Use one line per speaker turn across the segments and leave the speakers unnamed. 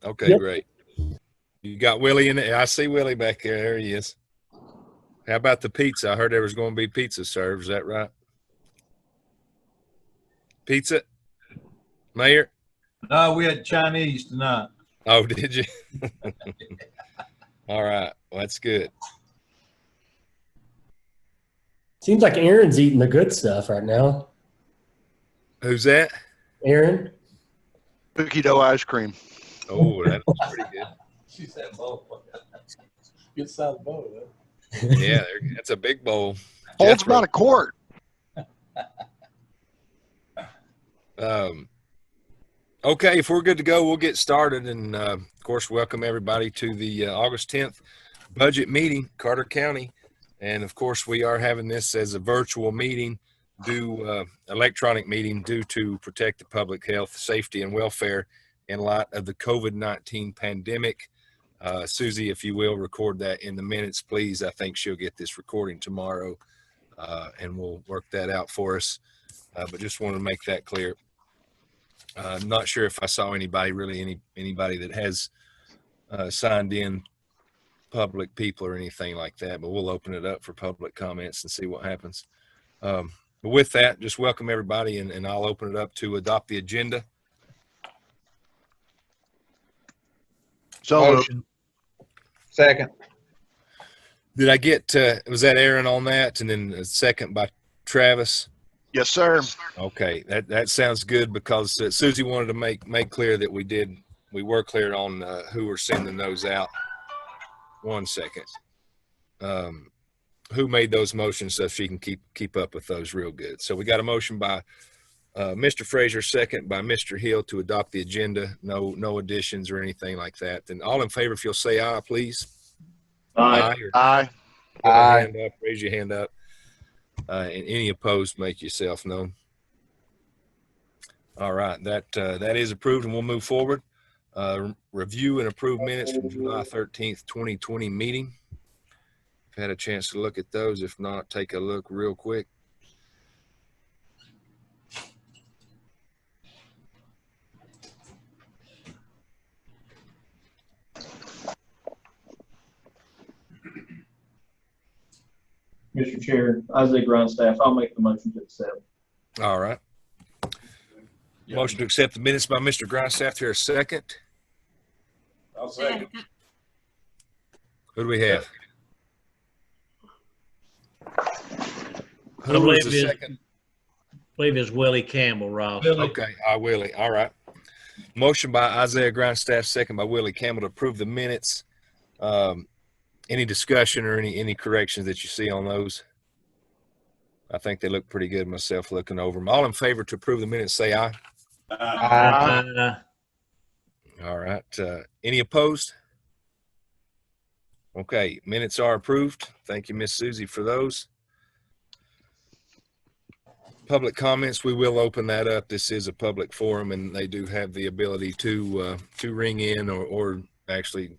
Okay,
Yep.
great. You got Willie in it? I see Willie back there. There he is. How about the pizza? I heard there was going to be pizza served. Is that right? Pizza? Mayor?
No, we had Chinese tonight.
Oh, did you? All right. Well, that's good.
Seems like Aaron's eating the good stuff right now.
Who's that?
Aaron?
Cookie dough ice cream.
Oh, that's pretty good.
She said bowl. Good size bowl, though.
Yeah, that's a big bowl.
Holds about a quart.
Okay, if we're good to go, we'll get started. And, of course, welcome everybody to the August 10th budget meeting, Carter County. And, of course, we are having this as a virtual meeting, electronic meeting due to protect the public health, safety, and welfare in light of the COVID-19 pandemic. Susie, if you will, record that in the minutes, please. I think she'll get this recording tomorrow, and we'll work that out for us. But just wanted to make that clear. I'm not sure if I saw anybody that has signed in, public people or anything like that, but we'll open it up for public comments and see what happens. But with that, just welcome everybody, and I'll open it up to adopt the agenda.
So
Motion. Second.
Did I get, was that Aaron on that? And then a second by Travis?
yes, sir.
Okay, that sounds good, because Susie wanted to make clear that we were clear on who were sending those out. 1 second. Who made those motions so she can keep up with those real good. So we got a motion by Mr. Frazier, second by Mr. Hill to adopt the agenda. No additions or anything like that. Then all in favor, if you'll say aye, please.
Aye.
Aye.
Aye. Raise your hand up. And any opposed, make yourself known. All right, that is approved, and we'll move forward. Review and approve minutes from July 13th, 2020 meeting. I've had a chance to look at those. If not, take a look real quick.
Mr. Chair, Isaiah Grindstaff, I'll make the motion to accept.
All right. Motion to accept the minutes by Mr. Grindstaff. Here a second.
I'll second.
Who do we have?
I
Who was
believe
the
it's,
second?
Willie Campbell, Ross.
Okay, Willie. All right. Motion by Isaiah Grindstaff, second by Willie Campbell to approve the minutes. Any discussion or any corrections that you see on those? I think they look pretty good myself looking over them. All in favor to approve the minutes, say aye.
Aye.
All right. Any opposed? Okay, minutes are approved. Thank you, Miss Susie, for those. Public comments, we will open that up. This is a public forum, and they do have the ability to ring in or actually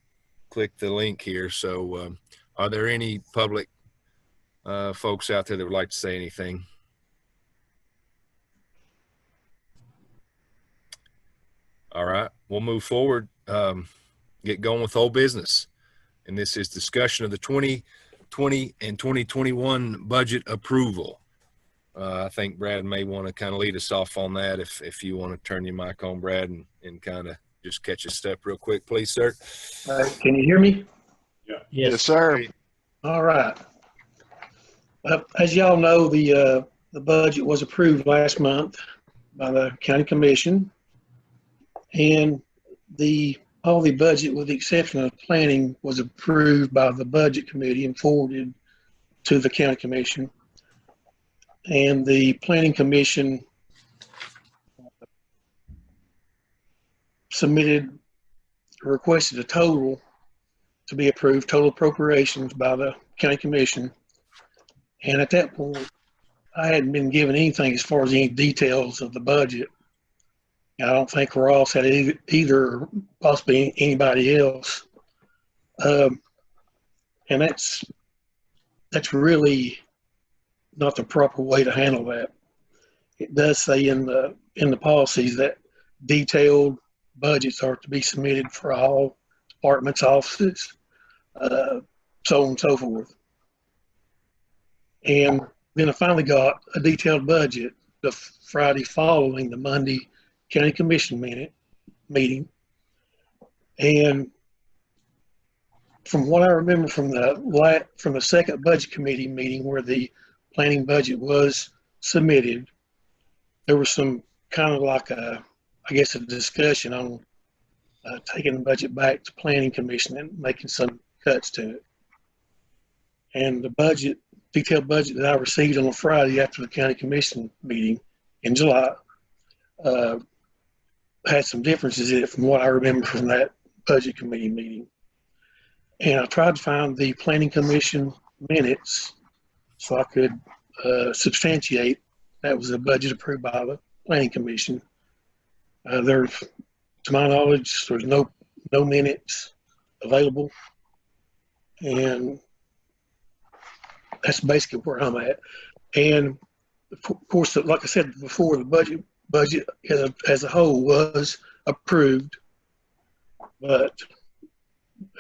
click the link here. So are there any public folks out there that would like to say anything? All right, we'll move forward. Get going with old business. And this is discussion of the 2020 and 2021 budget approval. I think Brad may want to kind of lead us off on that. If you want to turn your mic on, Brad, and kind of just catch a step real quick, please, sir.
Can you hear me?
Yes, sir.
All right. As y'all know, the budget was approved last month by the county commission, and all the budget, with the exception of planning, was approved by the budget committee and forwarded to the county commission. And the planning commission requested a total to be approved, total appropriations by the county commission. And at that point, I hadn't been given anything as far as any details of the budget. I don't think Ross had either, or possibly anybody else. And that's really not the proper way to handle that. It does say in the policies that detailed budgets are to be submitted for all departments, offices, so on and so forth. And then I finally got a detailed budget the Friday following the Monday county commission meeting. And from what I remember from the second budget committee meeting where the planning budget was submitted, there was some kind of like a discussion on taking the budget back to planning commission and making some cuts to it. And the detailed budget that I received on a Friday after the county commission meeting in July had some differences in it from what I remember from that budget committee meeting. And I tried to find the planning commission minutes so I could substantiate that was a budget approved by the planning commission. There's, to my knowledge, there's no minutes available, and that's basically where I'm at. And of course, like I said before, the budget as a whole was approved, but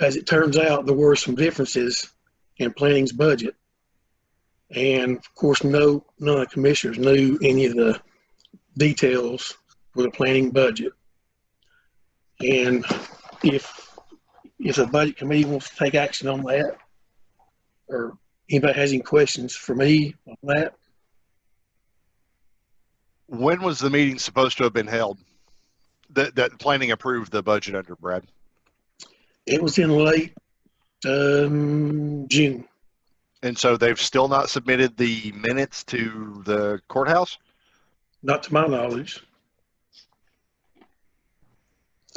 as it turns out, there were some differences in planning's budget. And of course, none of the commissioners knew any of the details for the planning budget. And if the budget committee wants to take action on that, or anybody has any questions for me on that.
When was the meeting supposed to have been held? That planning approved the budget under, Brad?
It was in late June.
And so they've still not submitted the minutes to the courthouse?
Not to my knowledge.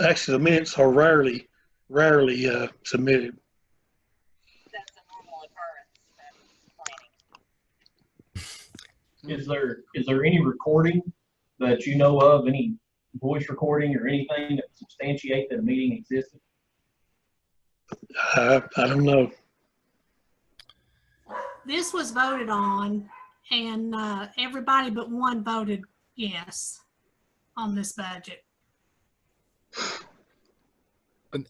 Actually, the minutes are rarely submitted.
That's a normal occurrence.
Is there any recording that you know of, any voice recording or anything that substantiate that a meeting existed?
I don't know.
This was voted on, and everybody but one voted yes on this budget.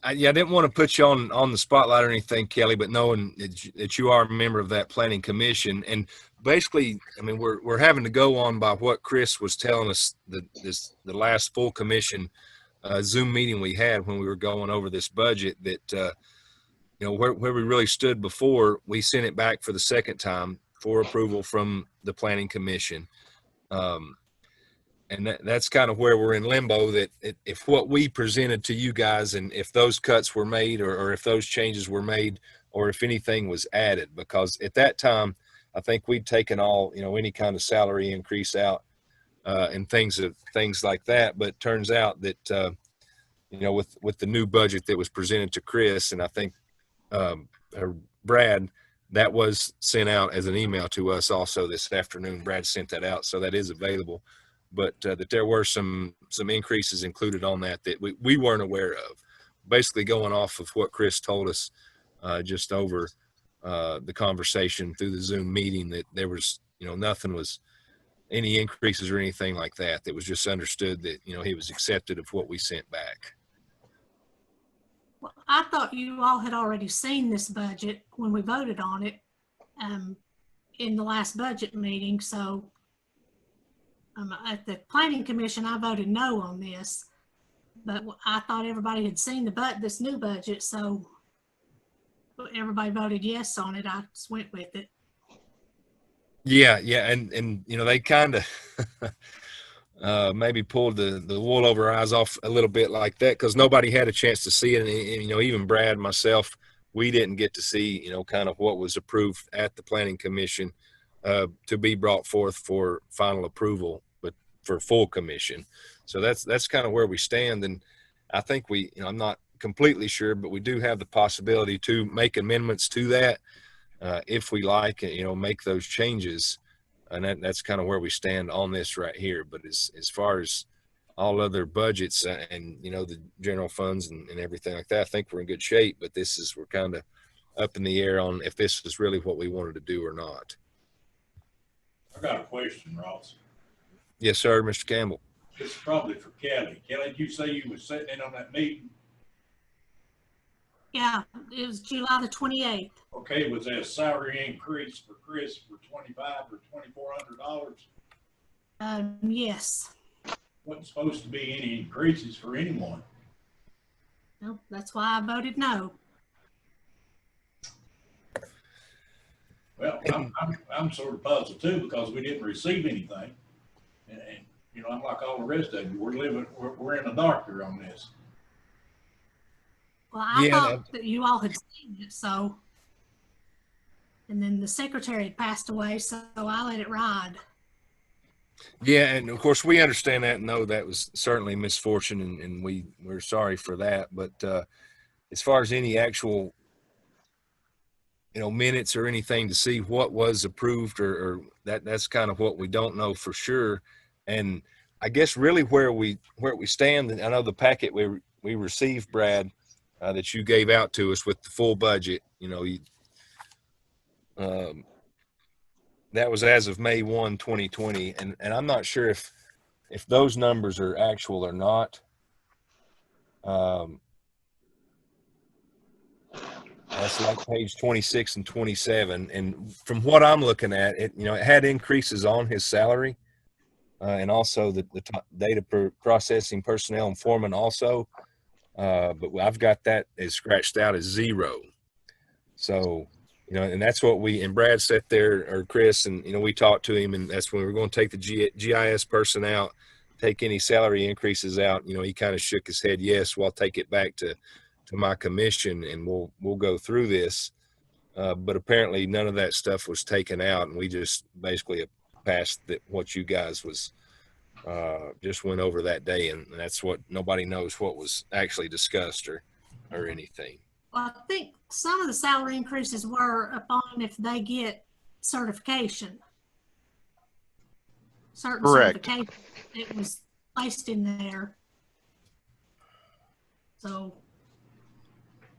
I didn't want to put you on the spotlight or anything, Kelly, but knowing that you are a member of that planning commission, and basically, I mean, we're having to go on by what Chris was telling us the last full commission Zoom meeting we had when we were going over this budget, that where we really stood before, we sent it back for the second time for approval from the planning commission. And that's kind of where we're in limbo, that if what we presented to you guys, and if those cuts were made, or if those changes were made, or if anything was added, because at that time, I think we'd taken all, any kind of salary increase out and things like that. But it turns out that, with the new budget that was presented to Chris, and I think Brad, that was sent out as an email to us also this afternoon. Brad sent that out, so that is available. But that there were some increases included on that we weren't aware of. Basically going off of what Chris told us just over the conversation through the Zoom meeting, that there was, nothing was any increases or anything like that. That was just understood that, he was accepted of what we sent back.
Well, I thought you all had already seen this budget when we voted on it in the last budget meeting. So at the planning commission, I voted no on this, but I thought everybody had seen this new budget. So everybody voted yes on it. I just went with it.
Yeah. And they kind of maybe pulled the wool over our eyes off a little bit like that, because nobody had a chance to see it. And even Brad, myself, we didn't get to see, kind of what was approved at the planning commission to be brought forth for final approval, but for full commission. So that's kind of where we stand. And I think I'm not completely sure, but we do have the possibility to make amendments to that if we like, make those changes. And that's kind of where we stand on this right here. But as far as all other budgets and, the general funds and everything like that, I think we're in good shape. But we're kind of up in the air on if this is really what we wanted to do or not.
I got a question, Ross.
Yes, sir, Mr. Campbell.
It's probably for Kelly. Kelly, you say you was sitting in on that meeting?
Yeah, it was July the 28th.
Okay, was there a salary increase for Chris for $2,500 or $2,400?
Yes.
Wasn't supposed to be any increases for anyone.
No, that's why I voted no.
Well, I'm sort of puzzled too, because we didn't receive anything. And you know, I'm like all the rest of you, we're in the dark here on this.
Well, I
Yeah,
thought that you all had seen it, so. And then the secretary had passed away, so I let it ride.
Yeah, and of course we understand that and know that was certainly misfortune, and we're sorry for that. But as far as any actual, minutes or anything to see what was approved or that's kind of what we don't know for sure. And I guess really where we stand, and I know the packet we received, Brad, that you gave out to us with the full budget, that was as of May 1, 2020. And I'm not sure if those numbers are actual or not. That's like page 26 and 27. And from what I'm looking at, it had increases on his salary, and also the data processing personnel and foreman also. But I've got that as scratched out as 0. So, and that's what and Brad sat there, or Chris, and, we talked to him, and that's when we were going to take the GIS person out, take any salary increases out. He kind of shook his head. Yes, well, I'll take it back to my commission and we'll go through this. But apparently none of that stuff was taken out, and we just basically passed what you guys was just went over that day, and that's what nobody knows what was actually discussed or anything.
Well, I think some of the salary increases were upon if they get certification. Certain
Correct.
certification, it was placed in there. So,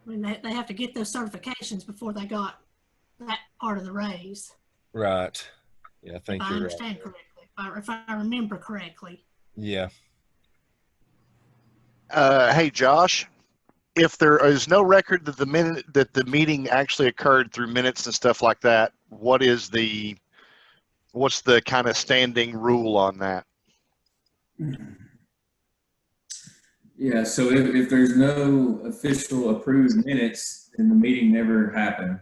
I mean, they have to get those certifications before they got that part of the raise.
Right. Yeah, I think
if I
you're
understand correctly, if I remember correctly.
Yeah.
Hey, Josh, if there is no record that the meeting actually occurred through minutes and stuff like that, what's the kind of standing rule on that?
Yeah, so if there's no official approved minutes, then the meeting never happened.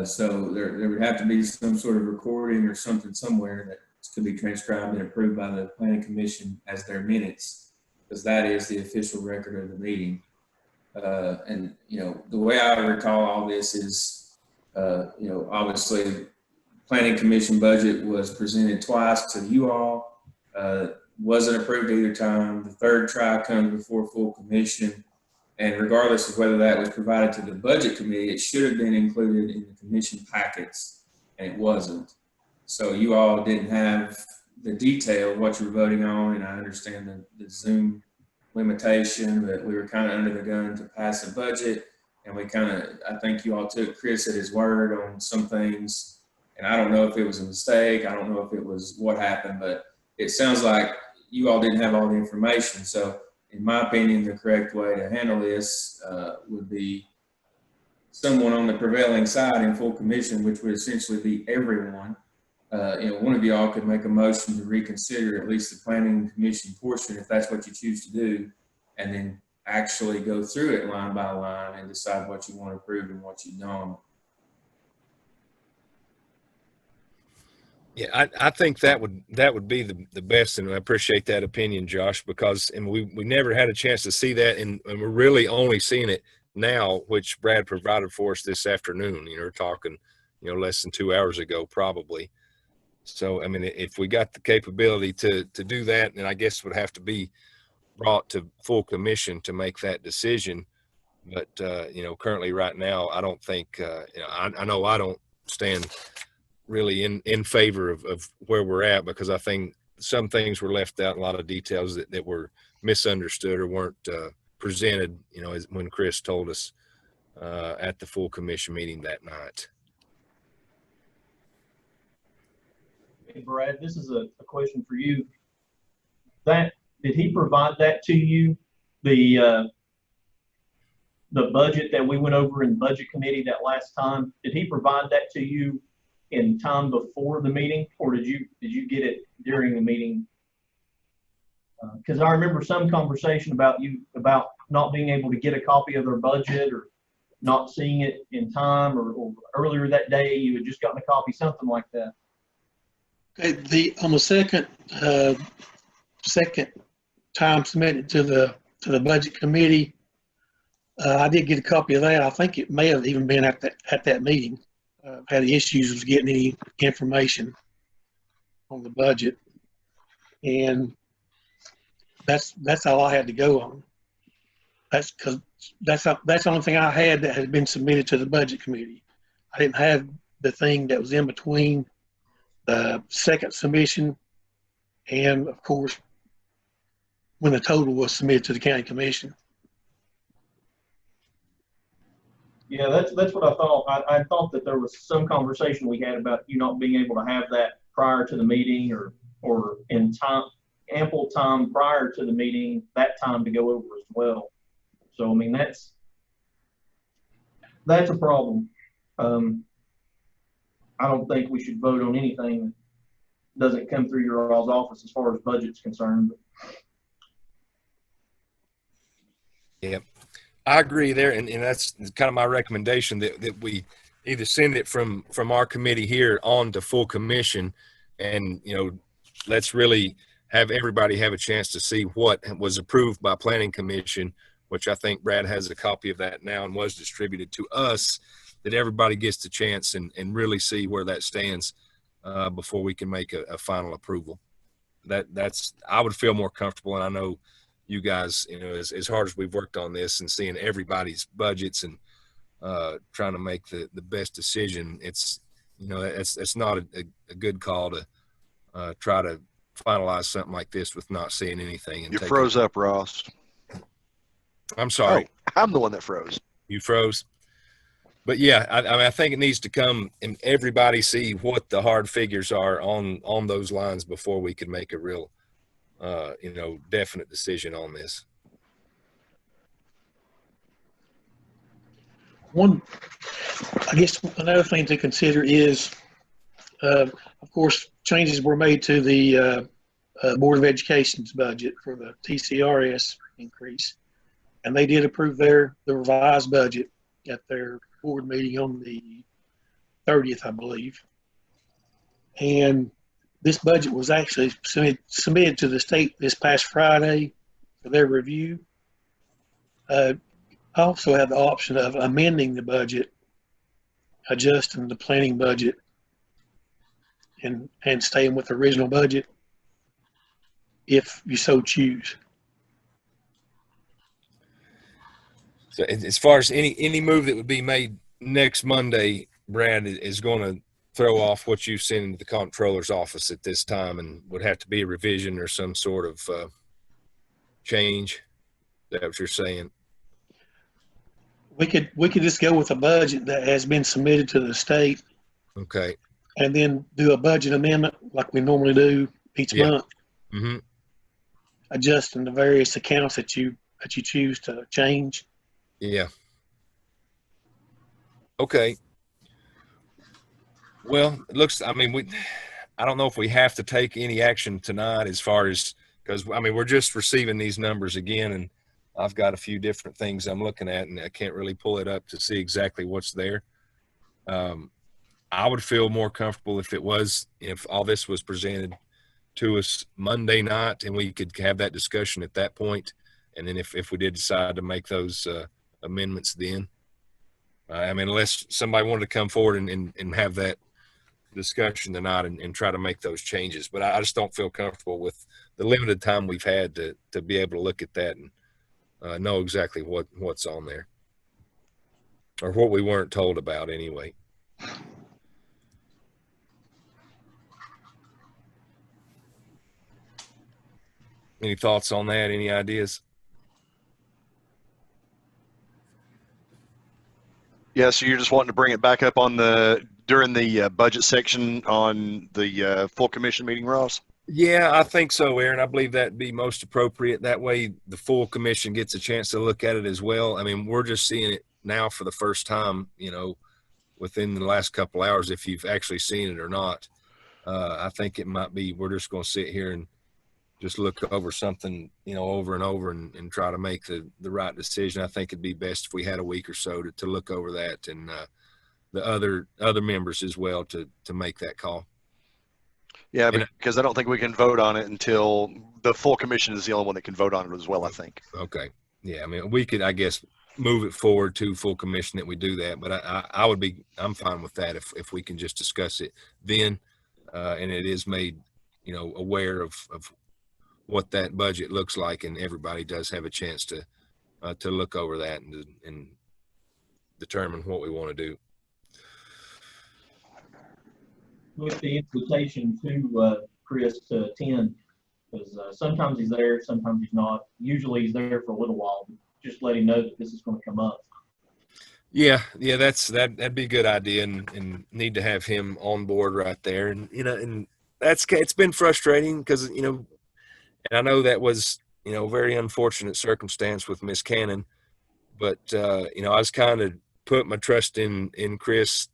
So there would have to be some sort of recording or something somewhere that could be transcribed and approved by the planning commission as their minutes, because that is the official record of the meeting. And the way I recall all this is, obviously planning commission budget was presented twice to you all, wasn't approved either time. The third try comes before full commission. And regardless of whether that was provided to the budget committee, it should have been included in the commission packets, and it wasn't. So you all didn't have the detail of what you were voting on, and I understand the Zoom limitation, but we were kind of under the gun to pass a budget, and I think you all took Chris at his word on some things, and I don't know if it was a mistake, I don't know if it was what happened, but it sounds like you all didn't have all the information. So in my opinion, the correct way to handle this would be someone on the prevailing side in full commission, which would essentially be everyone. One of y'all could make a motion to reconsider at least the planning commission portion, if that's what you choose to do, and then actually go through it line by line and decide what you want approved and what you don't.
Yeah, I think that would be the best, and I appreciate that opinion, Josh, because we never had a chance to see that, and we're really only seeing it now, which Brad provided for us this afternoon. We're talking, less than 2 hours ago, probably. So, I mean, if we got the capability to do that, then I guess it would have to be brought to full commission to make that decision. But, currently right now, I don't think, I know I don't stand really in favor of where we're at, because I think some things were left out, a lot of details that were misunderstood or weren't presented, as when Chris told us at the full commission meeting that night.
Hey, Brad, this is a question for you. that, did he provide that to you? The budget that we went over in budget committee that last time, did he provide that to you in time before the meeting, or did you get it during the meeting? Because I remember some conversation about not being able to get a copy of their budget, or not seeing it in time, or earlier that day you had just gotten a copy, something like that.
Okay, on the second time submitted to the budget committee, I did get a copy of that. I think it may have even been at that meeting. Had issues with getting any information on the budget, and that's all I had to go on. That's because that's the only thing I had that had been submitted to the budget committee. I didn't have the thing that was in between the second submission and, of course, when the total was submitted to the county commission.
Yeah, that's what I thought. I thought that there was some conversation we had about you not being able to have that prior to the meeting, or in time, ample time prior to the meeting, that time to go over as well. So, I mean, that's a problem. I don't think we should vote on anything that doesn't come through your all's office as far as budget's concerned.
Yeah, I agree there, and that's kind of my recommendation, that we either send it from our committee here on to full commission, and let's really have everybody have a chance to see what was approved by planning commission, which I think Brad has a copy of that now and was distributed to us, that everybody gets the chance and really see where that stands before we can make a final approval. That's I would feel more comfortable, and I know you guys, as hard as we've worked on this and seeing everybody's budgets and trying to make the best decision, it's not a good call to try to finalize something like this with not seeing anything. And
you froze up, Ross.
I'm sorry.
Oh, I'm the one that froze.
You froze. But yeah, I mean, I think it needs to come and everybody see what the hard figures are on those lines before we can make a real, definite decision on this.
I guess another thing to consider is, of course, changes were made to the Board of Education's budget for the TCRS increase, and they did approve the revised budget at their board meeting on the 30th, I believe. And this budget was actually submitted to the state this past Friday for their review. I also have the option of amending the budget, adjusting the planning budget, and staying with the original budget if you so choose.
So as far as any move that would be made next Monday, Brad, is going to throw off what you send into the comptroller's office at this time, and would have to be a revision or some sort of change. Is that what you're saying?
We could just go with a budget that has been submitted to the state.
Okay.
And then do a budget amendment like we normally do each month.
Mm-hmm.
Adjusting the various accounts that you choose to change.
Yeah. Okay. Well, it looks, I mean, I don't know if we have to take any action tonight as far as, because, I mean, we're just receiving these numbers again, and I've got a few different things I'm looking at, and I can't really pull it up to see exactly what's there. I would feel more comfortable if all this was presented to us Monday night and we could have that discussion at that point. And then if we did decide to make those amendments then, I mean, unless somebody wanted to come forward and have that discussion tonight and try to make those changes. But I just don't feel comfortable with the limited time we've had to be able to look at that and know exactly what's on there, or what we weren't told about anyway. Any thoughts on that? Any ideas?
Yeah, so you're just wanting to bring it back up during the budget section on the full commission meeting, Ross?
Yeah, I think so, Aaron. I believe that'd be most appropriate. That way the full commission gets a chance to look at it as well. I mean, we're just seeing it now for the first time, within the last couple hours, if you've actually seen it or not. I think it might be, we're just going to sit here and just look over something, over and over and try to make the right decision. I think it'd be best if we had a week or so to look over that, and the other members as well to make that call.
Yeah,
And-
because I don't think we can vote on it until the full commission is the only one that can vote on it as well, I think.
Okay. Yeah. I mean, we could, I guess, move it forward to full commission that we do that, but I'm fine with that if we can just discuss it then, and it is made, aware of what that budget looks like, and everybody does have a chance to look over that and determine what we want to do.
With the invitation to Chris to attend, because sometimes he's there, sometimes he's not. Usually he's there for a little while. Just let him know that this is going to come up.
Yeah, that'd be a good idea, and need to have him on board right there. And and it's been frustrating because and I know that was a very unfortunate circumstance with Miss Cannon, but I was kind of put my trust in Chris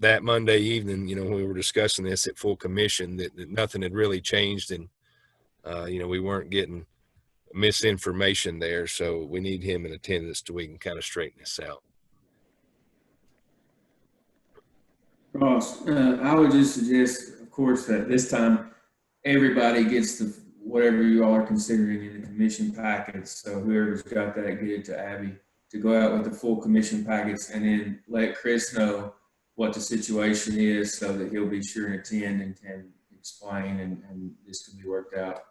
that Monday evening, when we were discussing this at full commission, that nothing had really changed, and we weren't getting misinformation there, so we need him in attendance so we can kind of straighten this out.
Ross, I would just suggest, of course, that this time everybody gets whatever you all are considering in the commission packets. So whoever's got that, get it to Abby to go out with the full commission packets, and then let Chris know what the situation is so that he'll be sure and attend and can explain, and this can be worked out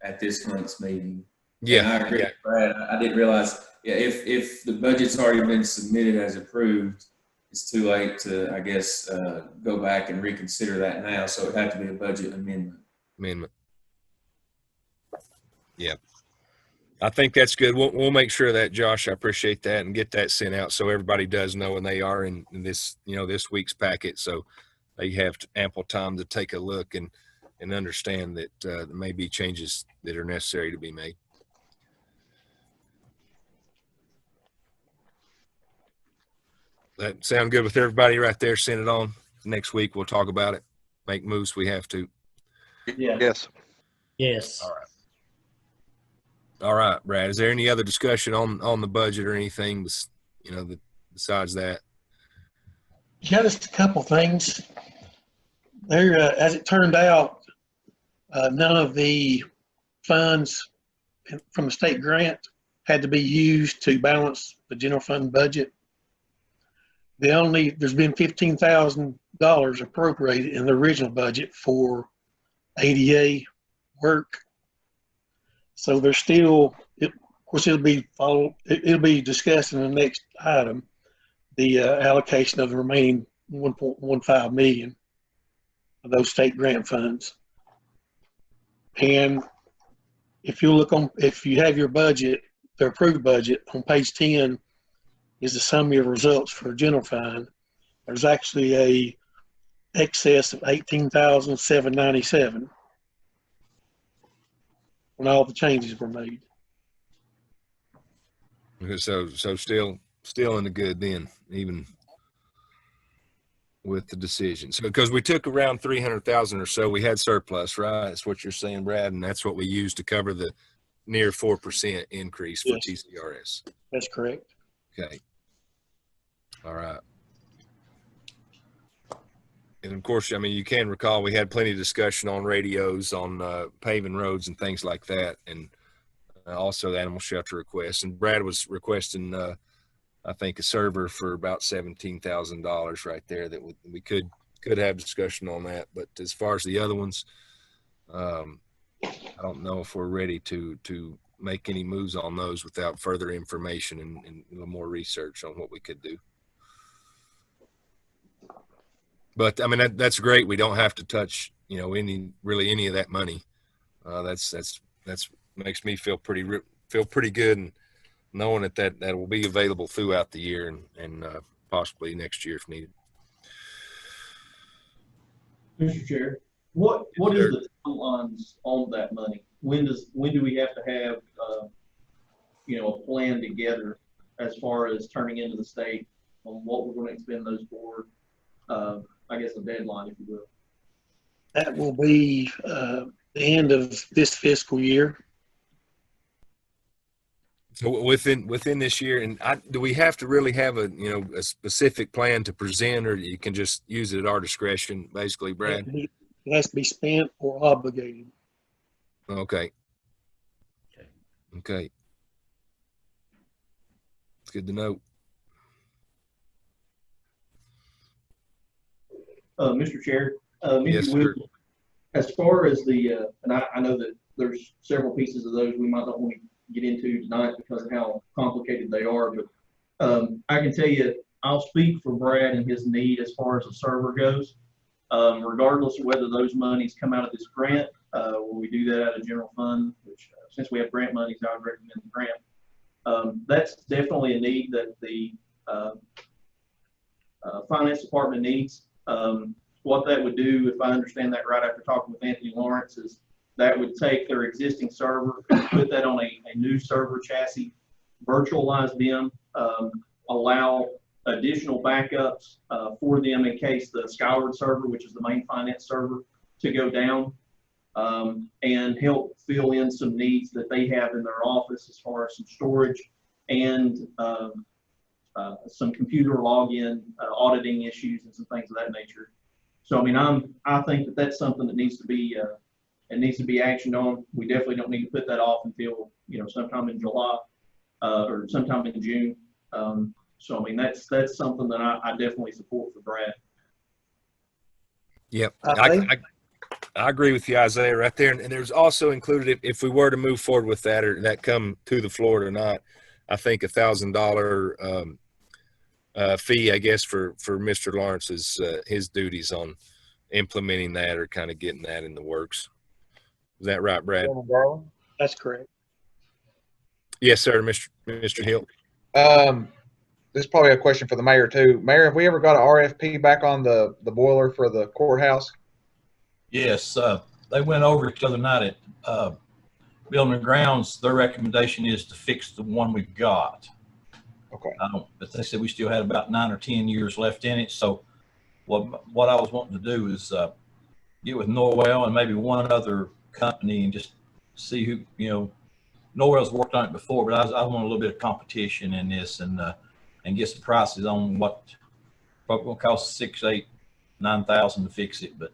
at this month's meeting.
Yeah,
and I agree with Brad. I didn't realize, if the budget's already been submitted as approved, it's too late to, I guess, go back and reconsider that now. So it had to be a budget amendment.
Yeah, I think that's good. We'll make sure of that, Josh. I appreciate that, and get that sent out so everybody does know, and they are in this, this week's packet, so they have ample time to take a look and understand that there may be changes that are necessary to be made. That sound good with everybody right there? Send it on. Next week we'll talk about it. Make moves we have to.
Yeah.
Yes.
Yes.
All right, Brad. Is there any other discussion on the budget or anything, besides that?
Yeah, just a couple things. There, as it turned out, none of the funds from the state grant had to be used to balance the general fund budget. There's been $15,000 appropriated in the original budget for ADA work. So there's still, of course, it'll be discussed in the next item, the allocation of the remaining 1.15 million of those state grant funds. And if you have your budget, the approved budget on page 10 is the summary of results for general fund. There's actually a excess of 18,797 when all the changes were made.
So still in the good then, even with the decision. So because we took around 300,000 or so, we had surplus, right? That's what you're saying, Brad, and that's what we used to cover the near 4% increase for
Yes.
TCRS.
That's correct.
Okay. All right. And of course, I mean, you can recall we had plenty of discussion on radios, on paving roads and things like that, and also the animal shelter requests. And Brad was requesting, I think, a server for about $17,000 right there that we could have discussion on that. But as far as the other ones, I don't know if we're ready to make any moves on those without further information and a little more research on what we could do. But I mean, that's great. We don't have to touch, any of that money. That's makes me feel pretty good, and knowing that will be available throughout the year and possibly next year if needed.
Mr. Chair, what is the timeline deadlines on that money? When do we have to have, a plan together as far as turning into the state on what we're going to expend those for? I guess a deadline, if you will.
That will be the end of this fiscal year.
So within this year, and do we have to really have a specific plan to present, or you can just use it at our discretion, basically, Brad?
It has to be spent or obligated.
Okay. Okay. It's good to know.
Mr. Chair,
Yes, sir.
as far as the, and I know that there's several pieces of those we might not want to get into tonight because of how complicated they are, but I can tell you, I'll speak for Brad and his need as far as the server goes. Regardless of whether those monies come out of this grant, will we do that out of general fund, which since we have grant monies, I would recommend the grant. That's definitely a need that the finance department needs. What that would do, if I understand that right after talking with Anthony Lawrence, is that would take their existing server, put that on a new server chassis, virtualize them, allow additional backups for them in case the Skyward server, which is the main finance server, to go down, and help fill in some needs that they have in their office as far as some storage and some computer login auditing issues and some things of that nature. So I mean, I think that that's something that needs to be actioned on. We definitely don't need to put that off until sometime in July or sometime in June. So I mean, that's something that I definitely support for Brad.
Yep, I agree with you, Isaiah, right there. And there's also included, if we were to move forward with that or that come to the floor or not, I think $1,000 fee, I guess, for Mr. Lawrence's his duties on implementing that or kind of getting that in the works. Is that right, Brad?
That's correct.
Yes, sir, Mr. Hill.
This is probably a question for the mayor too. Mayor, have we ever got an RFP back on the boiler for the courthouse?
Yes, they went over it the other night at Building and Grounds. Their recommendation is to fix the one we've got.
Okay.
But they said we still had about 9 or 10 years left in it. So what I was wanting to do is get with Norwell and maybe one other company and just see who, Norwell's worked on it before, but I want a little bit of competition in this and get some prices on what probably going to cost $6,000, $8,000, $9,000 to fix it. But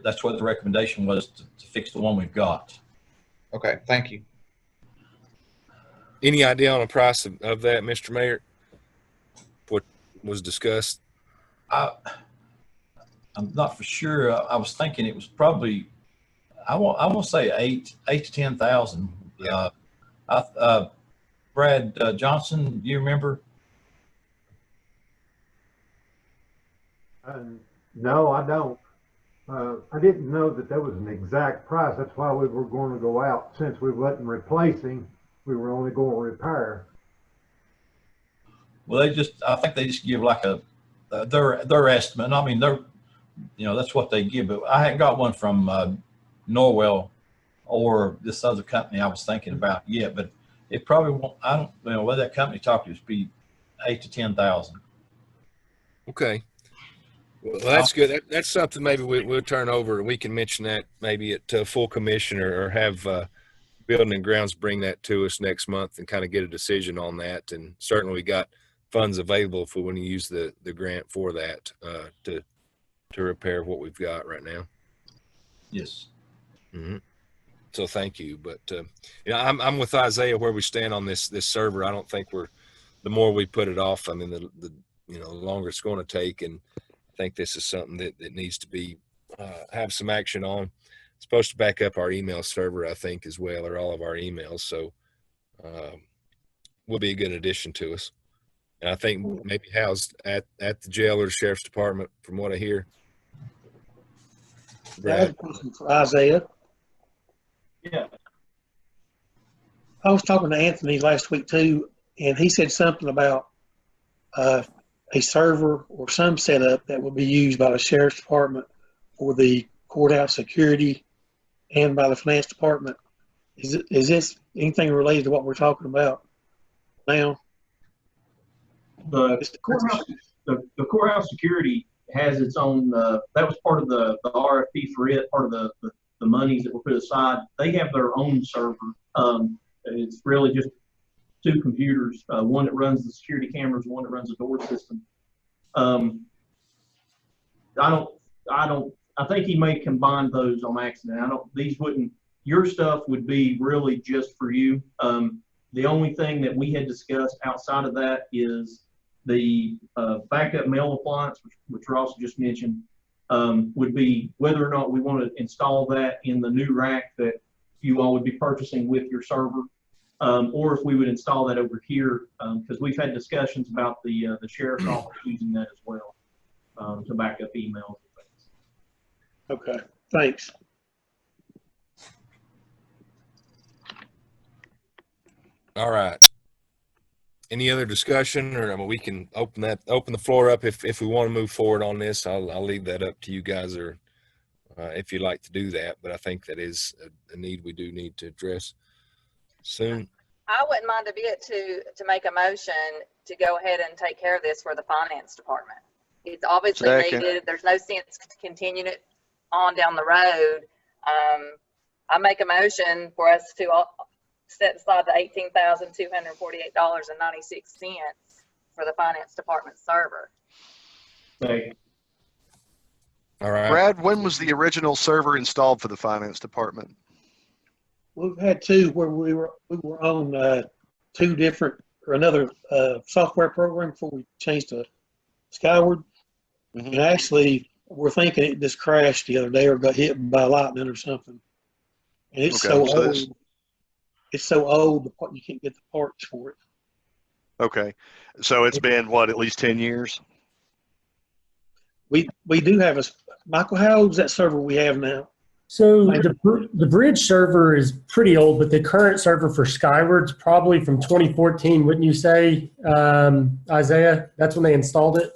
that's what the recommendation was, to fix the one we've got.
Okay, thank you.
Any idea on the price of that, Mr. Mayor? What was discussed?
I'm not for sure. I was thinking it was probably, I want to say eight to 10,000.
Yeah.
Brad Johnson, do you remember?
No, I don't. I didn't know that there was an exact price. That's why we were going to go out. Since we wasn't replacing, we were only going to repair.
Well, I think they just give like their estimate. I mean, that's what they give. But I hadn't got one from Norwell or this other company I was thinking about yet. But it probably won't. I don't know what that company talked to us, be 8,000 to 10,000.
Okay. Well, that's good. That's something maybe we'll turn over. We can mention that maybe at full commission or have Building and Grounds bring that to us next month and kind of get a decision on that. And certainly we got funds available if we want to use the grant for that to repair what we've got right now.
Yes.
Mm-hmm. So thank you. But I'm with Isaiah where we stand on this server. I don't think the more we put it off, I mean, the longer it's going to take. And I think this is something that needs to be have some action on. It's supposed to back up our email server, I think, as well, or all of our emails. So will be a good addition to us. And I think maybe housed at the jail or the sheriff's department, from what I hear.
I have a question for Isaiah.
Yeah.
I was talking to Anthony last week too, and he said something about a server or some setup that would be used by the sheriff's department for the courthouse security and by the finance department. Is this anything related to what we're talking about now?
The courthouse security has its own, that was part of the RFP for it, part of the monies that were put aside. They have their own server. It's really just 2 computers, one that runs the security cameras, one that runs the door system. I think he may combine those on accident. Your stuff would be really just for you. The only thing that we had discussed outside of that is the backup mail appliance, which Ross just mentioned, would be whether or not we want to install that in the new rack that you all would be purchasing with your server, or if we would install that over here, because we've had discussions about the sheriff's office using that as well to back up emails and things.
Okay, thanks.
All right. Any other discussion, or I mean, we can open the floor up if we want to move forward on this. I'll leave that up to you guys, or if you'd like to do that. But I think that is a need we do need to address soon.
I wouldn't mind a bit to make a motion to go ahead and take care of this for the finance department. It's obviously needed. There's no sense continuing it on down the road. I make a motion for us to set aside the $18,248.96 for the finance department server.
Okay.
All right.
Brad, when was the original server installed for the finance department?
We've had 2 where we were on 2 different or another software program before we changed to Skyward. Mm-hmm. And actually, we're thinking it just crashed the other day or got hit by lightning or something. And it's so old. It's so old, you can't get the parts for it.
Okay. So it's been, what, at least 10 years?
We do have Michael, how old is that server we have now?
So the bridge server is pretty old, but the current server for Skyward's probably from 2014, wouldn't you say, Isaiah? That's when they installed it?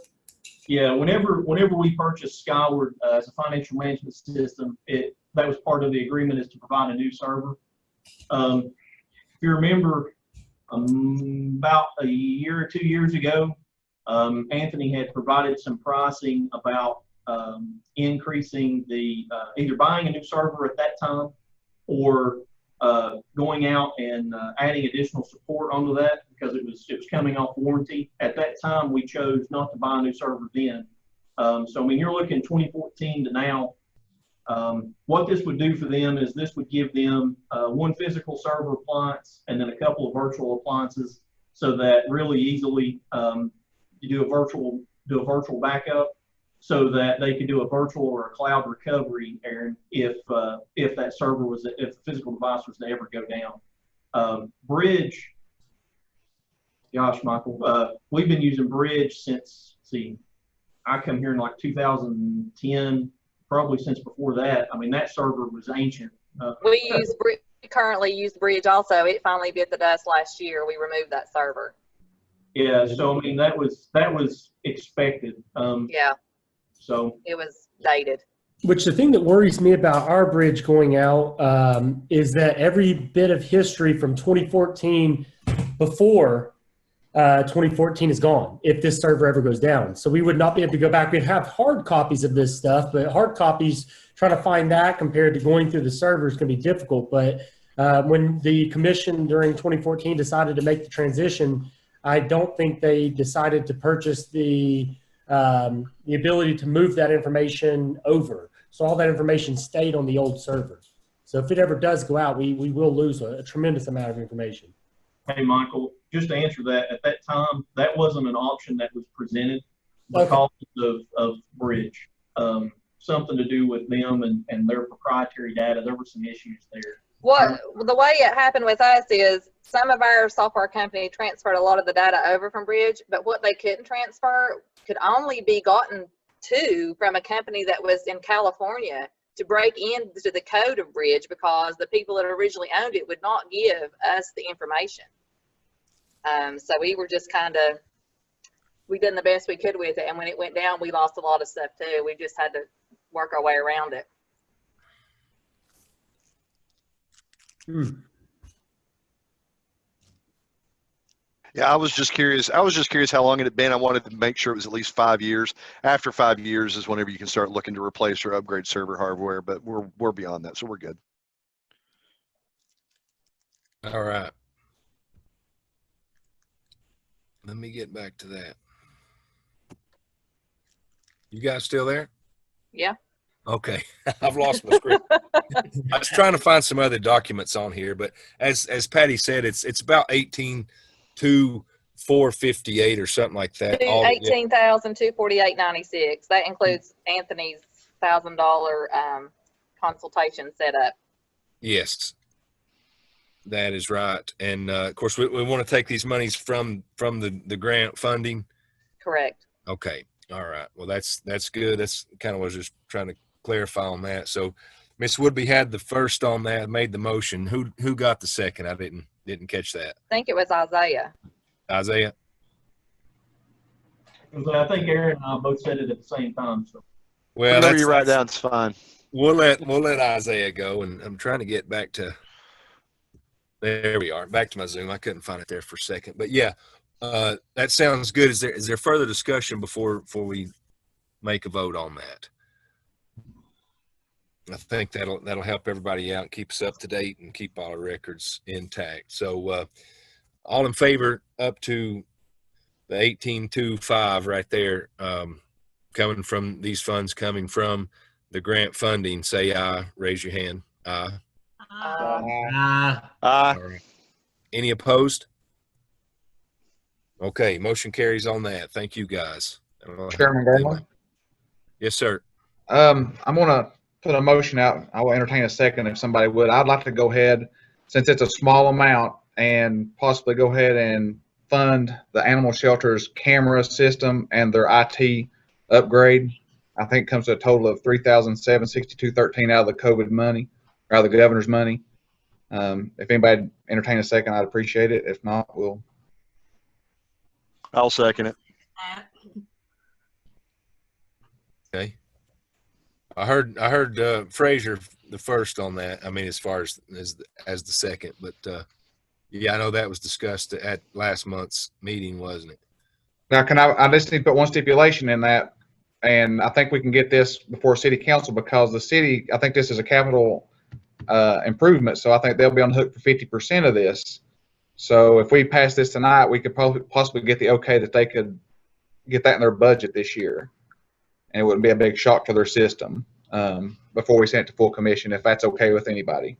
Yeah, whenever we purchased Skyward as a financial management system, that was part of the agreement, is to provide a new server. If you remember, about a year or 2 years ago, Anthony had provided some pricing about increasing the either buying a new server at that time or going out and adding additional support onto that, because it was coming off warranty. At that time, we chose not to buy a new server then. So I mean, you're looking 2014 to now. What this would do for them is this would give them 1 physical server appliance and then a couple of virtual appliances, so that really easily you do a virtual backup, so that they could do a virtual or a cloud recovery, Aaron, if that server if the physical device was to ever go down. Bridge, gosh, Michael, we've been using Bridge since, I come here in like 2010, probably since before that. I mean, that server was ancient.
We currently use Bridge also. It finally bit the dust last year. We removed that server.
Yeah, so I mean, that was expected.
Yeah.
So
it was dated.
Which the thing that worries me about our bridge going out is that every bit of history from 2014 before 2014 is gone if this server ever goes down. So we would not be able to go back. We'd have hard copies of this stuff, but hard copies, trying to find that compared to going through the server is going to be difficult. But when the commission during 2014 decided to make the transition, I don't think they decided to purchase the ability to move that information over. So all that information stayed on the old server. So if it ever does go out, we will lose a tremendous amount of information.
Hey, Michael, just to answer that, at that time, that wasn't an option that was presented because of Bridge. Something to do with them and their proprietary data. There were some issues there.
The way it happened with us is some of our software company transferred a lot of the data over from Bridge, but what they couldn't transfer could only be gotten to from a company that was in California to break into the code of Bridge, because the people that originally owned it would not give us the information. So we were just we did the best we could with it. And when it went down, we lost a lot of stuff too. We just had to work our way around it.
Yeah, I was just curious how long it had been. I wanted to make sure it was at least 5 years. After 5 years is whenever you can start looking to replace or upgrade server hardware, but we're beyond that, so we're good.
All right. Let me get back to that. You guys still there?
Yeah.
Okay. I've lost my script. I was trying to find some other documents on here, but as Patty said, it's about 18,458 or something like that. All
18,248.96. That includes Anthony's $1,000 consultation setup.
Yes, that is right. And of course, we want to take these monies from the grant funding.
Correct.
Okay. All right. Well, that's good. That's kind of what I was just trying to clarify on that. So Ms. Woodby had the first on that, made the motion. Who got the second? I didn't catch that.
I think it was Isaiah.
Isaiah?
I think Aaron and I both said it at the same time. So.
Well,
whatever you write down is fine.
We'll let Isaiah go, and I'm trying to get back to. There we are. Back to my Zoom. I couldn't find it there for a second, but yeah, that sounds good. Is there further discussion before we make a vote on that? I think that'll help everybody out, keep us up to date, and keep all our records intact. So, all in favor up to the 18.25 right there, coming from these funds coming from the grant funding, say aye. Raise your hand. Aye.
Aye.
All right. Any opposed? Okay, motion carries on that. Thank you, guys.
Chairman Garland?
Yes, sir.
I'm gonna put a motion out. I will entertain a second if somebody would. I'd like to go ahead, since it's a small amount, and possibly go ahead and fund the animal shelter's camera system and their IT upgrade. I think it comes to a total of $3,762.13 out of the COVID money, or out of the governor's money. If anybody entertain a second, I'd appreciate it. If not,
I'll second it.
Okay. I heard Frazier the first on that. I mean, as far as the second, but yeah, I know that was discussed at last month's meeting, wasn't it?
Now, I just need to put one stipulation in that, and I think we can get this before city council, because the city, I think this is a capital improvement, so I think they'll be on the hook for 50% of this. So if we pass this tonight, we could possibly get the okay that they could get that in their budget this year, and it wouldn't be a big shock to their system before we send it to full commission, if that's okay with anybody.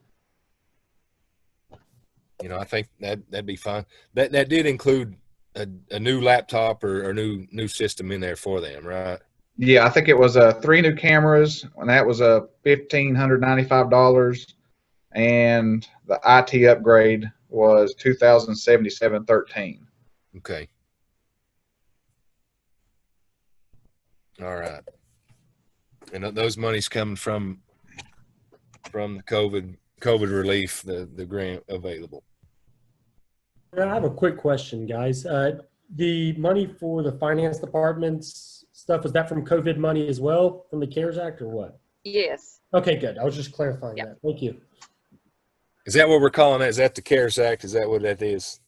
I think that'd be fine. That did include a new laptop or new system in there for them, right?
Yeah, I think it was 3 new cameras, and that was $1,595, and the IT upgrade was $2,077.13.
Okay. All right. And those monies coming from the COVID relief, the grant available.
I have a quick question, guys. The money for the finance department's stuff, was that from COVID money as well, from the CARES Act, or what?
Yes.
Okay, good. I was just clarifying that. Thank you.
Is that what we're calling it? Is that the CARES Act? Is that what that is?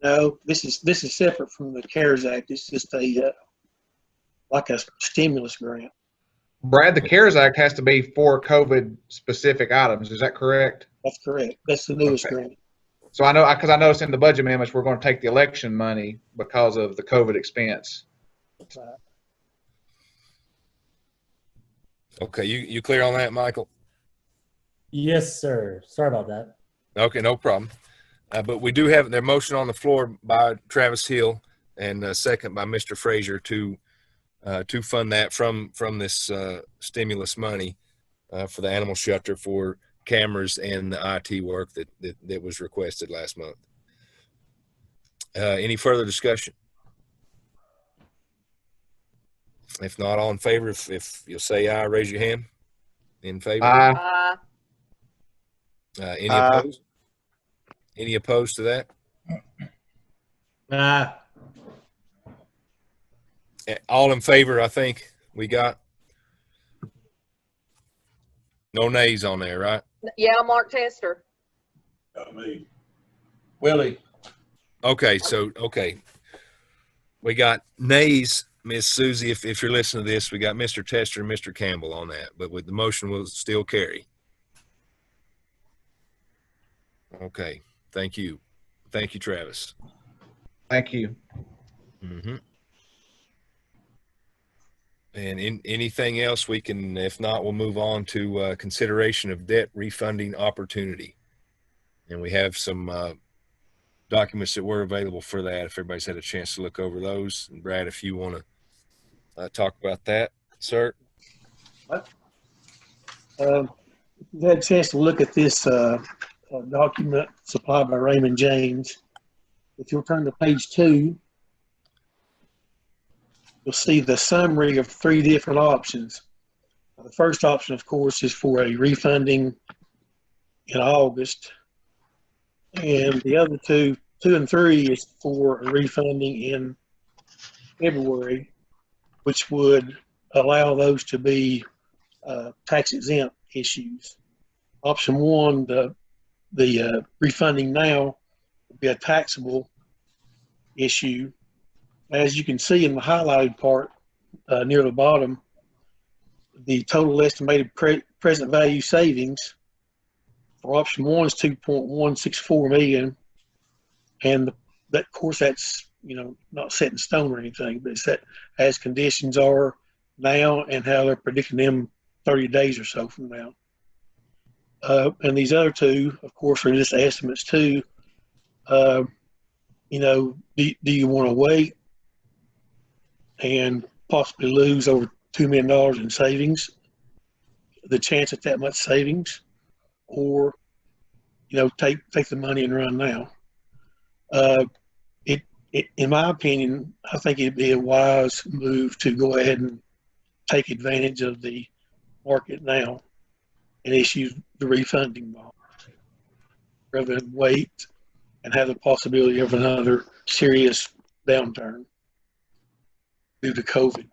No, this is separate from the CARES Act. It's just like a stimulus grant.
Brad, the CARES Act has to be for COVID specific items. Is that correct?
That's correct. That's the newest grant.
So I know, because I noticed in the budget amendments, we're going to take the election money because of the COVID expense.
Okay, you clear on that, Michael?
Yes, sir. Sorry about that.
Okay, no problem. But we do have their motion on the floor by Travis Hill and second by Mr. Frazier to fund that from this stimulus money for the animal shelter for cameras and the IT work that was requested last month. Any further discussion? If not, all in favor, if you'll say aye, raise your hand. In favor?
Aye.
Any opposed? Any opposed to that? All in favor, I think we got. No nays on there, right?
Yeah, Mark Tester.
Got me.
Willie,
Okay, we got nays, Miss Susie. If you're listening to this, we got Mr. Tester and Mr. Campbell on that, but with the motion will still carry. Okay, thank you, Travis.
Thank you.
Mm-hmm. And anything else we can, if not, we'll move on to consideration of debt refunding opportunity. And we have some documents that were available for that. If everybody's had a chance to look over those, and Brad, if you want to talk about that, sir.
We've had a chance to look at this document supplied by Raymond James. If you'll turn to page 2, you'll see the summary of 3 different options. The first option, of course, is for a refunding in August, and the other 2 and 3, is for a refunding in February, which would allow those to be tax exempt issues. Option 1, the refunding now, would be a taxable issue. As you can see in the highlighted part near the bottom, the total estimated present value savings for option 1 is 2.164 million, and that, of course, that's not set in stone or anything, but it's set as conditions are now and how they're predicting them 30 days or so from now. And these other 2, of course, are just estimates too. Do you want to wait and possibly lose over $2 million in savings, the chance at that much savings, or take the money and run now? In my opinion, I think it'd be a wise move to go ahead and take advantage of the market now and issue the refunding bond rather than wait and have the possibility of another serious downturn due to COVID.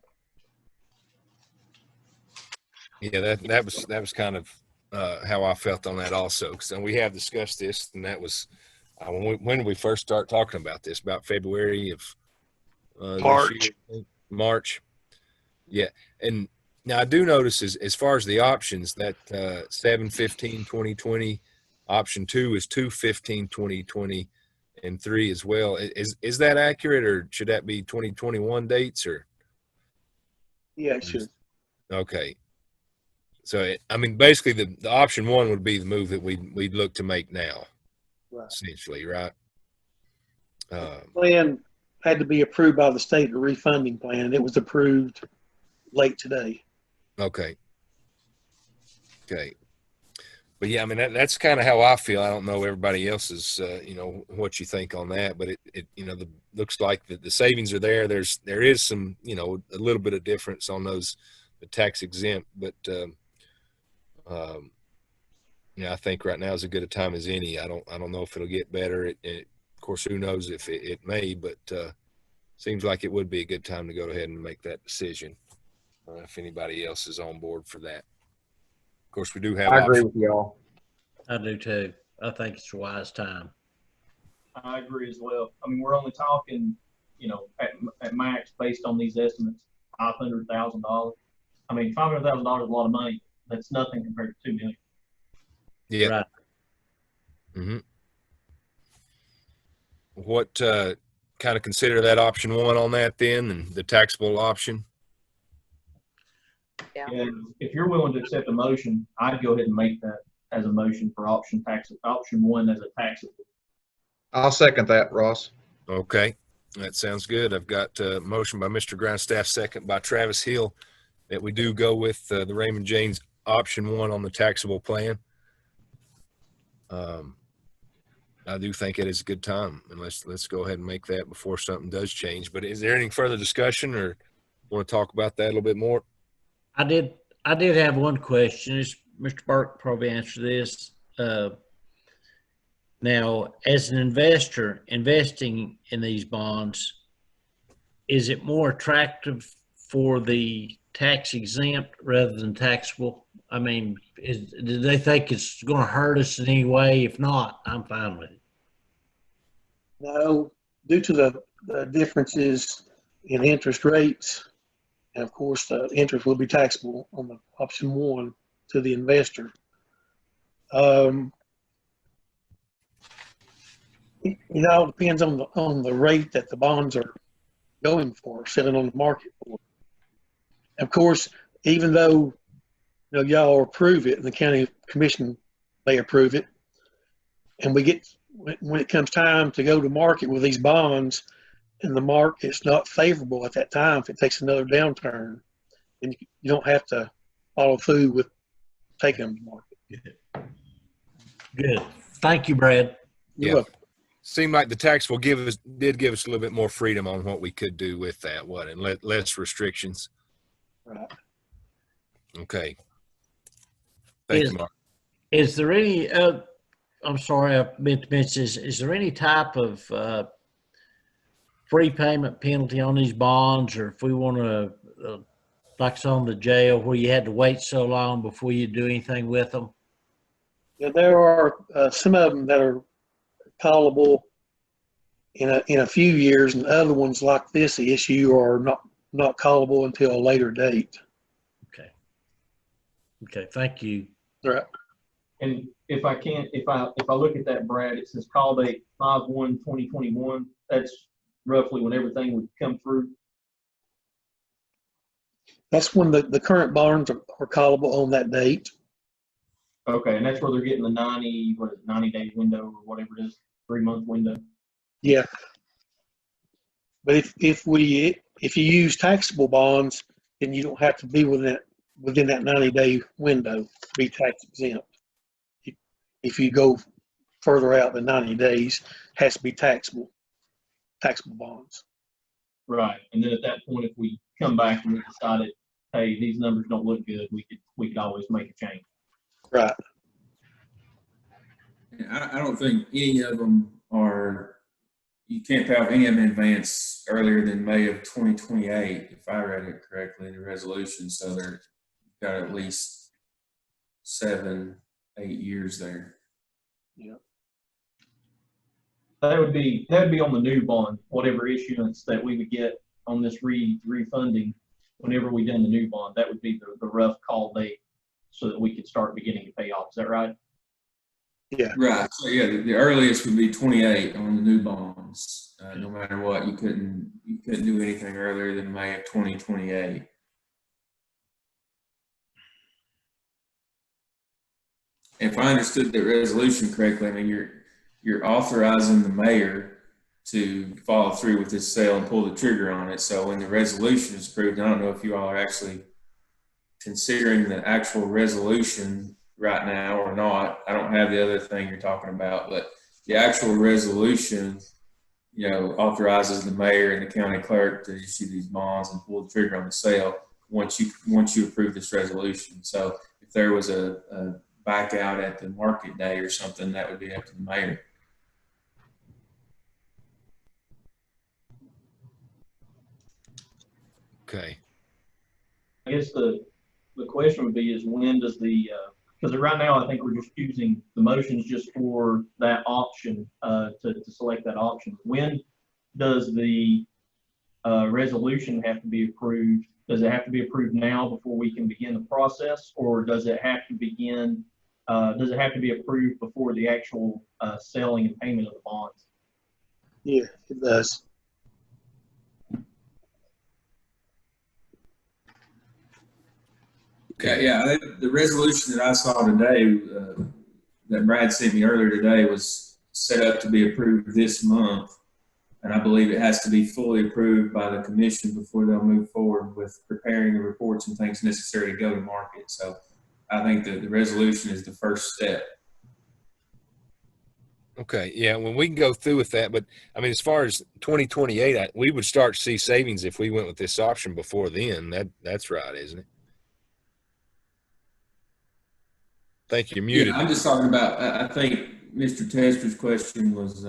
Yeah, that was kind of how I felt on that also, because we have discussed this, and that was when did we first start talking about this? About February of
March.
This year, March. Yeah, and now I do notice as far as the options that 7/15/2020 option 2 is 2/15/2020 and 3 as well. Is that accurate, or should that be 2021 dates, or?
Yeah, it should.
Okay. So basically the option 1 would be the move that we'd look to make now,
right.
Essentially, right?
Plan had to be approved by the state, the refunding plan, and it was approved late today.
Okay. But yeah, that's kind of how I feel. I don't know everybody else's, what you think on that, but it looks like the savings are there. There is some, a little bit of difference on those, the tax exempt, but, I think right now is as good a time as any. I don't know if it'll get better. Of course, who knows if it may, but, seems like it would be a good time to go ahead and make that decision. If anybody else is on board for that. Of course, we do have.
I agree with y'all.
I do too. I think it's a wise time.
I agree as well. We're only talking, at max based on these estimates, $500,000. $500,000 is a lot of money. That's nothing compared to $2 million.
Yeah.
Right.
Mm-hmm. What kind of consider that option 1 on that then, and the taxable option?
Yeah.
And if you're willing to accept a motion, I'd go ahead and make that as a motion for option 1 as a taxable.
I'll second that, Ross.
Okay, that sounds good. I've got a motion by Mr. Grindstaff, second by Travis Hill, that we do go with the Raymond James option 1 on the taxable plan. I do think it is a good time, and let's go ahead and make that before something does change. But is there any further discussion, or want to talk about that a little bit more?
I did have one question. Mr. Burke probably answered this. Now, as an investor investing in these bonds, is it more attractive for the tax exempt rather than taxable? I mean, do they think it's going to hurt us in any way? If not, I'm fine with it.
No, due to the differences in interest rates, and of course, the interest will be taxable on the option one to the investor. It all depends on the rate that the bonds are going for, selling on the market for. Of course, even though y'all approve it and the county commission may approve it, and we get when it comes time to go to market with these bonds, and the market's not favorable at that time, if it takes another downturn, then you don't have to follow through with taking them to market.
Good. Thank you, Brad.
You're welcome.
Seemed like the taxable did give us a little bit more freedom on what we could do with that, and less restrictions.
Right.
Okay. Thank you, Mark.
Is there any, I'm sorry, I meant to mention this, is there any type of prepayment penalty on these bonds, or if we want to, like it's on the jail where you had to wait so long before you do anything with them?
Yeah, there are some of them that are callable in a few years, and other ones like this issue are not callable until a later date.
Okay, thank you.
Right.
And if I look at that, Brad, it says call date 5/1/2021. That's roughly when everything would come through.
That's when the current bonds are callable on that date.
Okay, and that's where they're getting the 90-day window or whatever it is, 3-month window.
Yeah. But if you use taxable bonds, then you don't have to be within that 90-day window to be tax exempt. If you go further out than 90 days, it has to be taxable bonds.
Right, and then at that point, if we come back and we decided, hey, these numbers don't look good, we could always make a change.
Right.
I don't think any of them are, you can't pay off any of them in advance earlier than May of 2028, if I read it correctly, the resolution. So they've got at least 7-8 years there.
Yeah.
That would be on the new bond, whatever issuance that we would get on this refunding whenever we done the new bond. That would be the rough call date so that we could start beginning to pay off. Is that right?
Yeah.
Right. So yeah, the earliest would be 28 on the new bonds. No matter what, you couldn't do anything earlier than May of 2028. If I understood the resolution correctly, I mean you're authorizing the mayor to follow through with this sale and pull the trigger on it. So when the resolution is approved, I don't know if you all are actually considering the actual resolution right now or not. I don't have the other thing you're talking about, but the actual resolution, authorizes the mayor and the county clerk to issue these bonds and pull the trigger on the sale once you approve this resolution. So if there was a back out at the market day or something, that would be up to the mayor.
Okay.
I guess the question would be is when does because right now I think we're just using the motions just for that option to select that option. When does the resolution have to be approved? Does it have to be approved now before we can begin the process, or does it have to begin? Does it have to be approved before the actual selling and payment of the bonds?
Yeah, it does.
Yeah. The resolution that I saw today, that Brad sent me earlier today, was set up to be approved this month, and I believe it has to be fully approved by the commission before they'll move forward with preparing the reports and things necessary to go to market. So I think that the resolution is the first step.
Okay. Yeah. Well, we can go through with that, but I mean, as far as 2028, we would start to see savings if we went with this option before then. That's right, isn't it? Thank you. You're muted.
Yeah, I'm just talking about, I think Mr. Tester's question was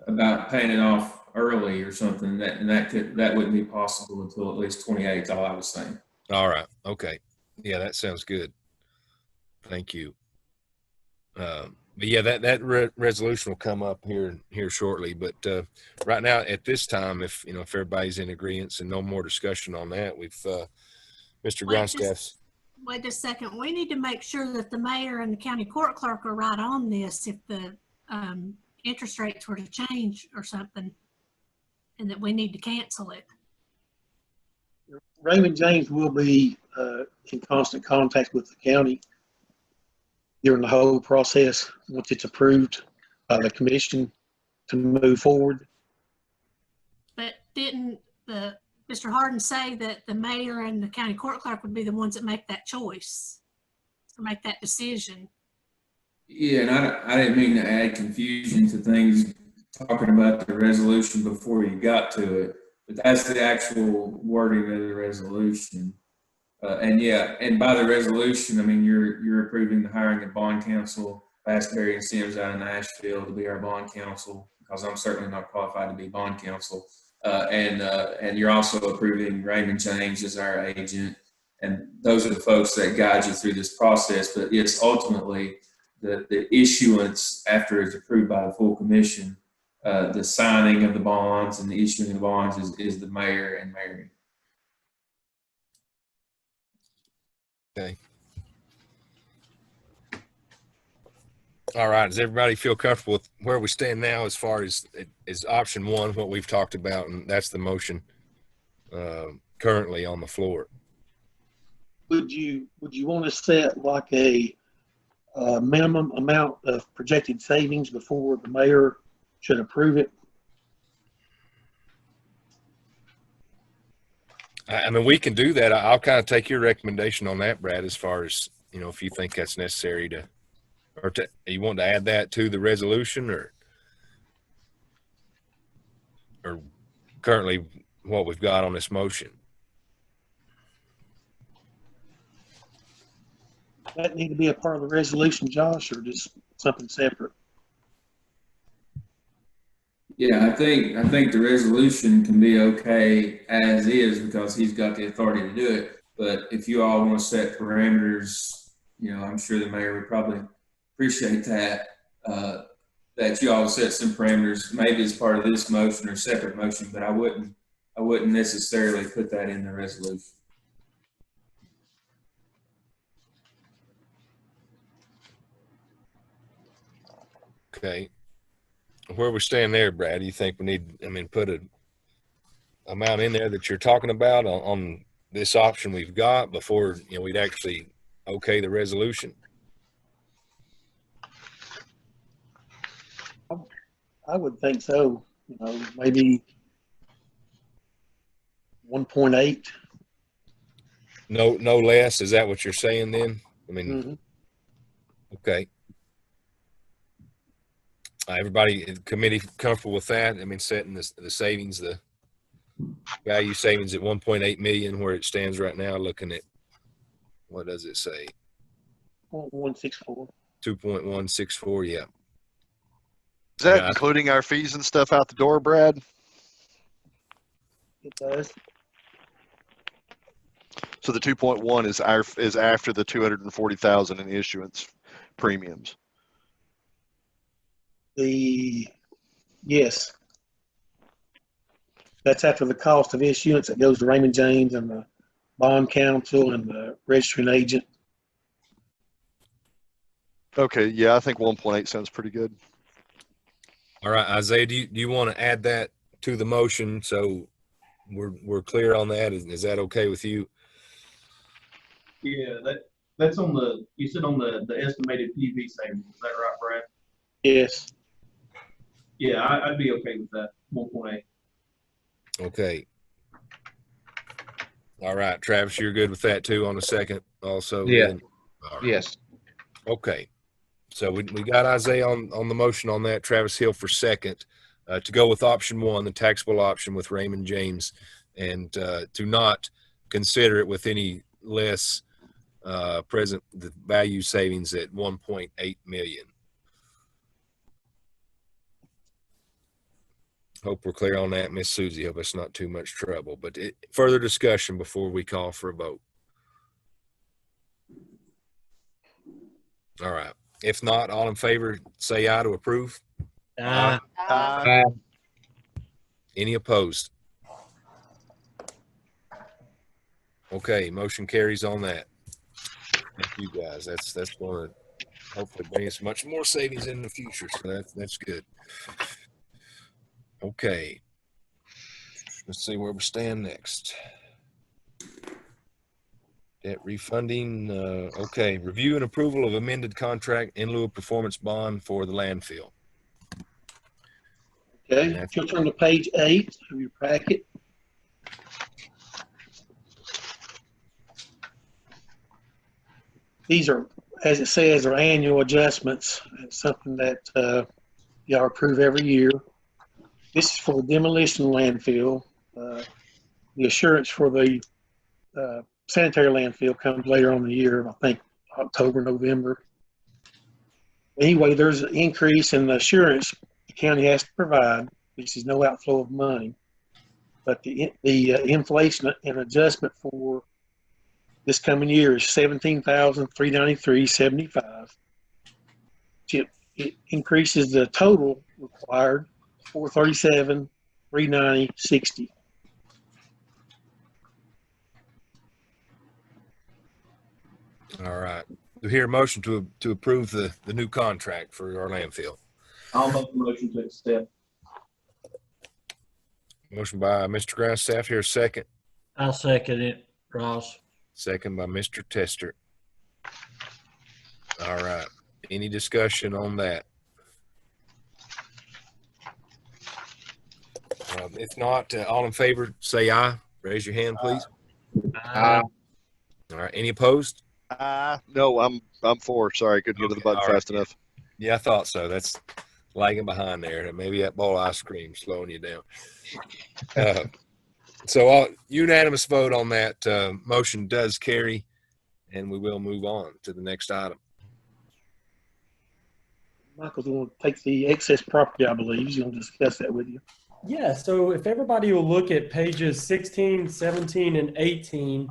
about paying it off early or something, and that wouldn't be possible until at least 28 is all I was saying.
All right. Okay. Yeah, that sounds good. Thank you. But yeah, that resolution will come up here shortly. But right now, at this time, if everybody's in agreement and no more discussion on that, we've Mr. Grindstaff's.
Wait just a second. We need to make sure that the mayor and the county court clerk are right on this if the interest rates were to change or something, and that we need to cancel it.
Raymond James will be in constant contact with the county during the whole process once it's approved by the commission to move forward.
But didn't Mr. Harden say that the mayor and the county court clerk would be the ones that make that choice or make that decision?
Yeah, and I didn't mean to add confusion to things talking about the resolution before you got to it, but that's the actual wording of the resolution. And by the resolution, I mean, you're approving the hiring of bond counsel, Bassberry and Sims out of Nashville to be our bond counsel, because I'm certainly not qualified to be bond counsel. And you're also approving Raymond James as our agent. And those are the folks that guide you through this process. But yes, ultimately, the issuance after it's approved by the full commission, the signing of the bonds and the issuing of the bonds is the mayor and Mary.
Okay. All right. Does everybody feel comfortable with where we stand now as far as option one, what we've talked about, and that's the motion currently on the floor?
Would you want to set like a minimum amount of projected savings before the mayor should approve it?
I mean, we can do that. I'll kind of take your recommendation on that, Brad, as far as, if you think that's necessary you want to add that to the resolution or currently what we've got on this motion.
That need to be a part of the resolution, Josh, or just something separate?
Yeah, I think the resolution can be okay as is because he's got the authority to do it. But if you all want to set parameters, I'm sure the mayor would probably appreciate that, that you all set some parameters, maybe as part of this motion or separate motion, but I wouldn't necessarily put that in the resolution.
Okay. Where we stand there, Brad, do you think we need, put a amount in there that you're talking about on this option we've got before, we'd actually okay the resolution?
I would think so. Maybe 1.8.
No less. Is that what you're saying then? Okay. Everybody in the committee comfortable with that? Setting the savings, the value savings at 1.8 million where it stands right now, looking at, what does it say?
2.164.
2.164. Yeah.
Is that including our fees and stuff out the door, Brad?
It does.
So the 2.1 is after the 240,000 in issuance premiums.
Yes. That's after the cost of issuance. It goes to Raymond James and the bond counsel and the registering agent.
Okay, yeah, I think 1.8 sounds pretty good.
All right, Isaiah, do you want to add that to the motion so we're clear on that? Is that okay with you?
Yeah, that's on you said on the estimated PV savings. Is that right, Brad?
Yes.
Yeah, I'd be okay with that. 1.8.
Okay. All right, Travis, you're good with that too on the second also?
Yeah.
Right.
Yes.
Okay. So we got Isaiah on the motion on that, Travis Hill for second, to go with option one, the taxable option with Raymond James, and to not consider it with any less present the value savings at 1.8 million. Hope we're clear on that, Miss Susie. Hope it's not too much trouble. But further discussion before we call for a vote. All right. If not, all in favor, say aye to approve.
Uh,
Any opposed? Okay, motion carries on that. Thank you guys. That's going to hopefully bring us much more savings in the future. So that's good. Okay. Let's see where we stand next. Debt refunding. Okay. Review and approval of amended contract in lieu of performance bond for the landfill.
Okay, if you'll turn to page 8 of your packet. These are, as it says, are annual adjustments. It's something that y'all approve every year. This is for the demolition landfill. The assurance for the sanitary landfill comes later on in the year, I think October, November. Anyway, there's an increase in the assurance the county has to provide. This is no outflow of money. But the inflation and adjustment for this coming year is $17,393.75. It increases the total required $437,390.60.
All right. Do hear a motion to approve the new contract for our landfill.
I'll make the motion to accept.
Motion by Mr. Grindstaff. Here a second.
I'll second it, Ross.
Second by Mr. Tester. All right. Any discussion on that? If not, all in favor, say aye. Raise your hand, please. All right. Any opposed?
No, I'm for. Sorry, couldn't get to the button fast enough.
Yeah, I thought so. That's lagging behind there. Maybe that bowl of ice cream slowing you down. So unanimous vote on that motion does carry, and we will move on to the next item.
Michael's going to take the excess property, I believe. He's going to discuss that with you.
Yeah, so if everybody will look at pages 16, 17, and 18,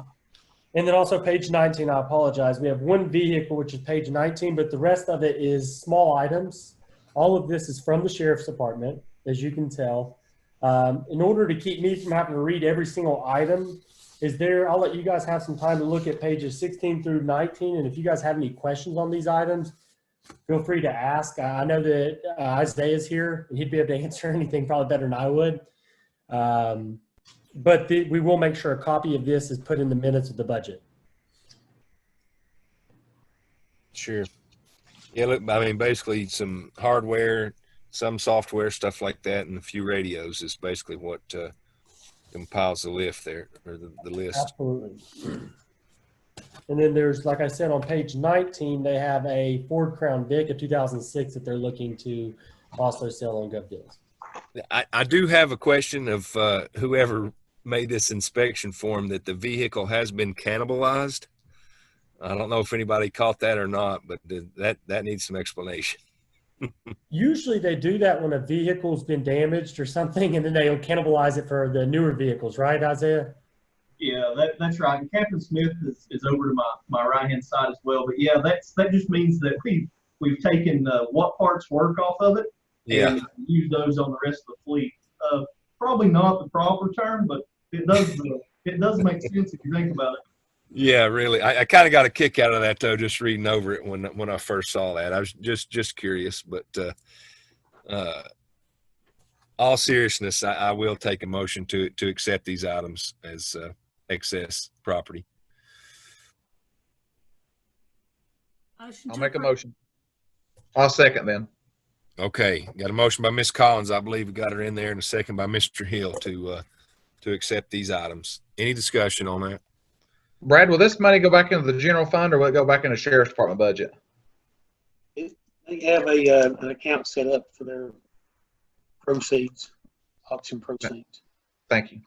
and then also page 19, I apologize. We have one vehicle, which is page 19, but the rest of it is small items. All of this is from the Sheriff's Department, as you can tell. In order to keep me from having to read every single item, I'll let you guys have some time to look at pages 16 through 19, and if you guys have any questions on these items, feel free to ask. I know that Isaiah's here, and he'd be able to answer anything probably better than I would. But we will make sure a copy of this is put in the minutes of the budget.
Sure. Yeah, look, I mean, basically some hardware, some software, stuff like that, and a few radios is basically what compiles the list there, or the list.
Absolutely. And then there's, like I said, on page 19, they have a Ford Crown Vic of 2006 that they're looking to also sell on GovDeals.
I do have a question of whoever made this inspection form, that the vehicle has been cannibalized. I don't know if anybody caught that or not, but that needs some explanation.
Usually they do that when a vehicle's been damaged or something, and then they'll cannibalize it for the newer vehicles, right, Isaiah?
Yeah, that's right. And Captain Smith is over to my right-hand side as well. But yeah, that just means that we've taken what parts work off of it, and use those on the rest of the fleet. Probably not the proper term, but it does make sense if you think about it.
Yeah, really. I kind of got a kick out of that though, just reading over it when I first saw that. I was just curious, but all seriousness, I will take a motion to accept these items as excess property.
I'll make a motion. I'll second then.
Okay, got a motion by Ms. Collins. I believe we got her in there, and a second by Mr. Hill to accept these items. Any discussion on that?
Brad, will this money go back into the general fund, or will it go back in the Sheriff's Department budget?
They have an account set up for their proceeds, auction proceeds.
Thank you.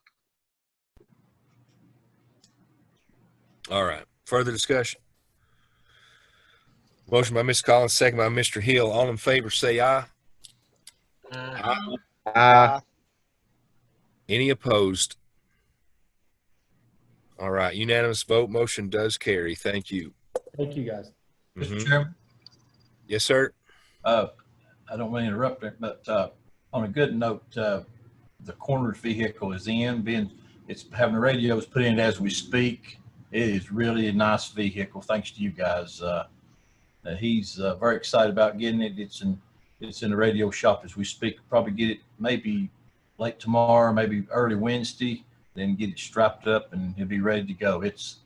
All right. Further discussion? Motion by Ms. Collins, second by Mr. Hill. All in favor, say aye.
Aye.
Any opposed? All right. Unanimous vote. Motion does carry. Thank you.
Thank you, guys.
Mr. Chairman,
Yes, sir.
I don't want to interrupt it, but on a good note, the coroner's vehicle is it's having the radios put in as we speak. It is really a nice vehicle, thanks to you guys. He's very excited about getting it. It's in the radio shop as we speak. Probably get it maybe late tomorrow, maybe early Wednesday, then get it strapped up and he'll be ready to go. It's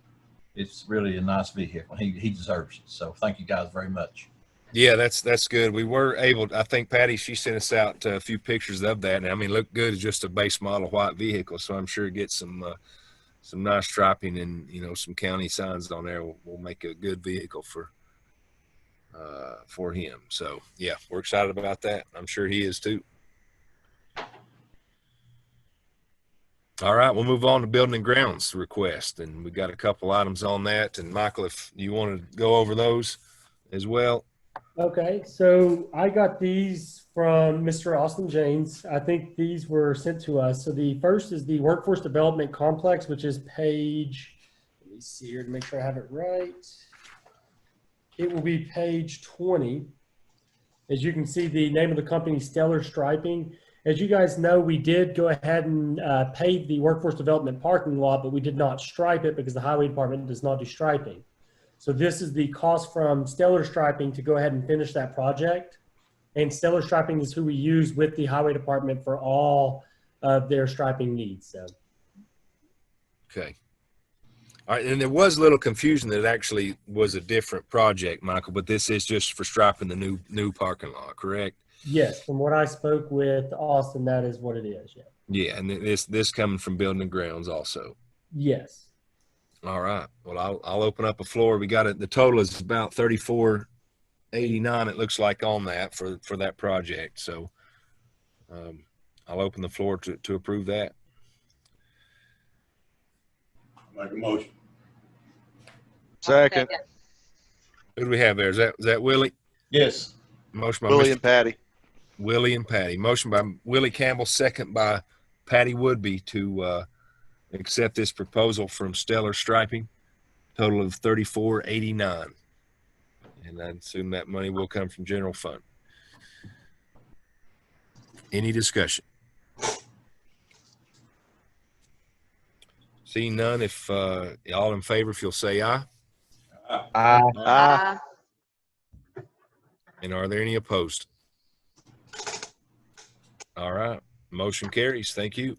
really a nice vehicle. He deserves it. So thank you guys very much.
Yeah, that's good. We were able, I think Patty, she sent us out a few pictures of that. And I mean, look good as just a base model white vehicle. So I'm sure it gets some nice striping and, some county signs on there will make a good vehicle for him. So yeah, we're excited about that. I'm sure he is too. All right, we'll move on to building and grounds request. And we got a couple items on that. And Michael, if you want to go over those as well.
Okay, so I got these from Mr. Austin James. I think these were sent to us. So the first is the Workforce Development Complex, which is page, let me see here to make sure I have it right. It will be page 20. As you can see, the name of the company, Stellar Striping. As you guys know, we did go ahead and pave the Workforce Development parking lot, but we did not stripe it because the Highway Department does not do striping. So this is the cost from Stellar Striping to go ahead and finish that project. And Stellar Striping is who we use with the Highway Department for all of their striping needs. So.
Okay. All right, and there was a little confusion that it actually was a different project, Michael, but this is just for striping the new parking lot, correct?
Yes, from what I spoke with Austin, that is what it is. Yeah. Yeah,
and this coming from building and grounds also.
Yes.
All right. Well, I'll open up a floor. We got it. The total is about $34.89. It looks like on that for that project. So I'll open the floor to approve that.
Make a motion.
Second.
Who do we have there? Is that Willie?
Yes.
Motion by
Willie and Patty.
Willie and Patty. Motion by Willie Campbell, second by Patty Woodby to accept this proposal from Stellar Striping, total of $34.89. And I assume that money will come from general fund. Any discussion? Seeing none, if all in favor, if you'll say aye.
Aye.
Aye.
And are there any opposed? All right. Motion carries. Thank you.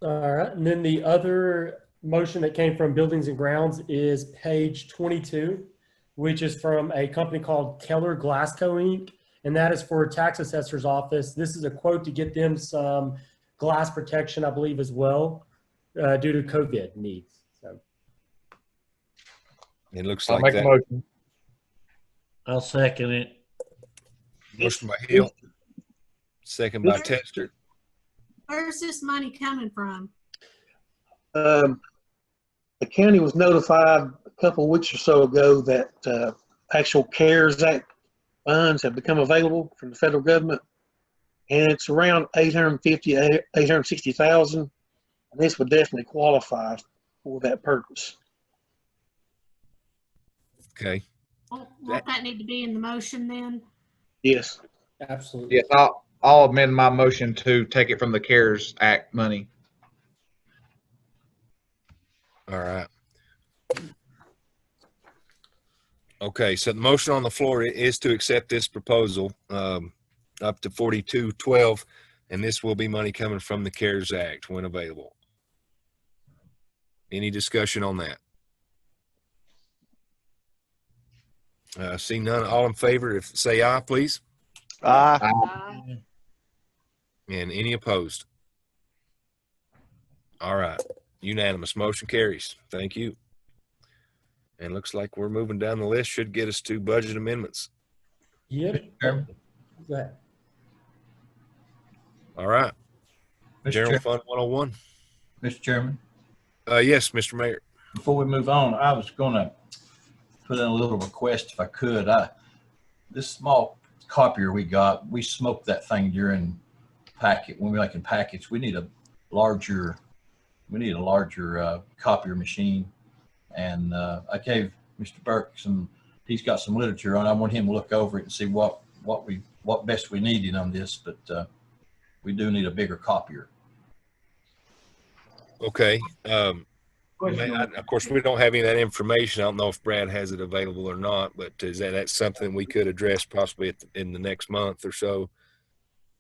All right. And then the other motion that came from Buildings and Grounds is page 22, which is from a company called Keller Glasgow Inc. And that is for tax assessor's office. This is a quote to get them some glass protection, I believe, as well, due to COVID needs. So
it looks
I'll
like
make
that.
a motion.
I'll second it.
Motion by Hill, second by Tester.
Where's this money coming from?
The county was notified a couple of weeks or so ago that actual CARES Act funds have become available from the federal government, and it's around 860,000, and this would definitely qualify for that purpose.
Okay.
Won't that need to be in the motion then?
Yes.
Absolutely.
Yes, I'll amend my motion to take it from the CARES Act money.
All right. Okay, so the motion on the floor is to accept this proposal up to 4212, and this will be money coming from the CARES Act when available. Any discussion on that? Seeing none, all in favor, if say aye, please.
Aye.
Aye.
And any opposed? All right, unanimous, motion carries. Thank you. And looks like we're moving down the list. Should get us to budget amendments.
Yep.
Chairman.
Go ahead.
All right.
Mr.
General
Chair,
Fund 101.
Mr. Chairman,
Yes, Mr. Mayor.
before we move on, I was going to put in a little request if I could. This small copier we got, we smoked that thing during packet. When we're making packets, we need a larger copier machine. And I gave Mr. Burke some he's got some literature on it. I want him to look over it and see what best we needed on this, but we do need a bigger copier.
Okay.
Question on-
Of course, we don't have any of that information. I don't know if Brad has it available or not, but that's something we could address possibly in the next month or so,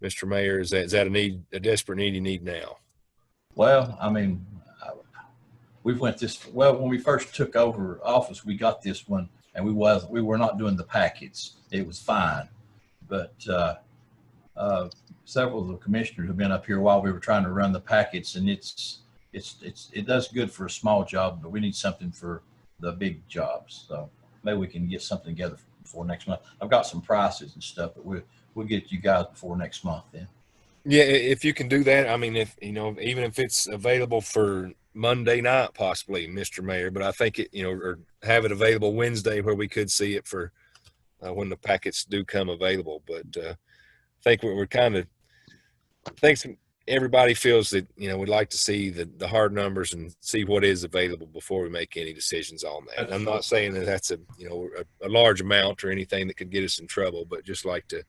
Mr. Mayor? Is that a desperate need you need now?
Well, I mean, we've went this, well, when we first took over office, we got this one and we were not doing the packets. It was fine. But several of the commissioners have been up here while we were trying to run the packets, and it does good for a small job, but we need something for the big jobs. So maybe we can get something together before next month. I've got some prices and stuff, but we'll get you guys before next month then.
Yeah, if you can do that. I mean, if even if it's available for Monday night, possibly, Mr. Mayor, but I think or have it available Wednesday where we could see it for when the packets do come available. But I think we're kind of everybody feels that we'd like to see the hard numbers and see what is available before we make any decisions on that. And I'm not saying that that's a large amount or anything that could get us in trouble, but just like to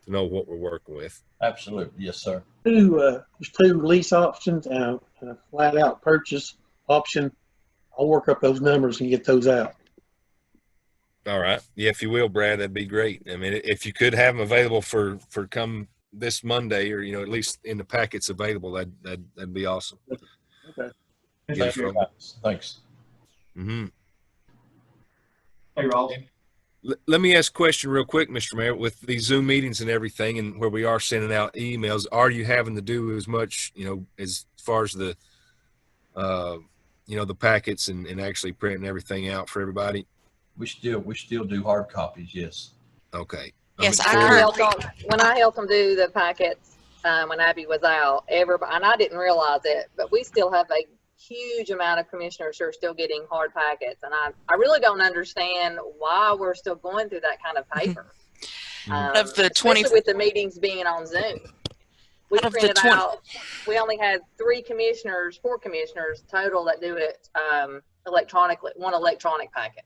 know what we're working with.
Absolutely. Yes, sir.
There's two lease options and a flat out purchase option. I'll work up those numbers and get those out.
All right. Yeah, if you will, Brad, that'd be great. I mean, if you could have them available for come this Monday, or at least in the packets available, that'd be awesome.
Okay.
Thanks. Thanks.
Mm-hmm.
Hey, Ross.
Let me ask a question real quick, Mr. Mayor. With these Zoom meetings and everything, and where we are sending out emails, are you having to do as much, as far as the, the packets and actually printing everything out for everybody?
We still do hard copies. Yes.
Okay.
Yes, when I helped them do the packets, when Abby was out, and I didn't realize it, but we still have a huge amount of commissioners who are still getting hard packets, and I really don't understand why we're still going through that kind of paper.
Of the 20,
especially with the meetings being on Zoom. We printed out. We only had 4 commissioners total that do it electronically, one electronic packet.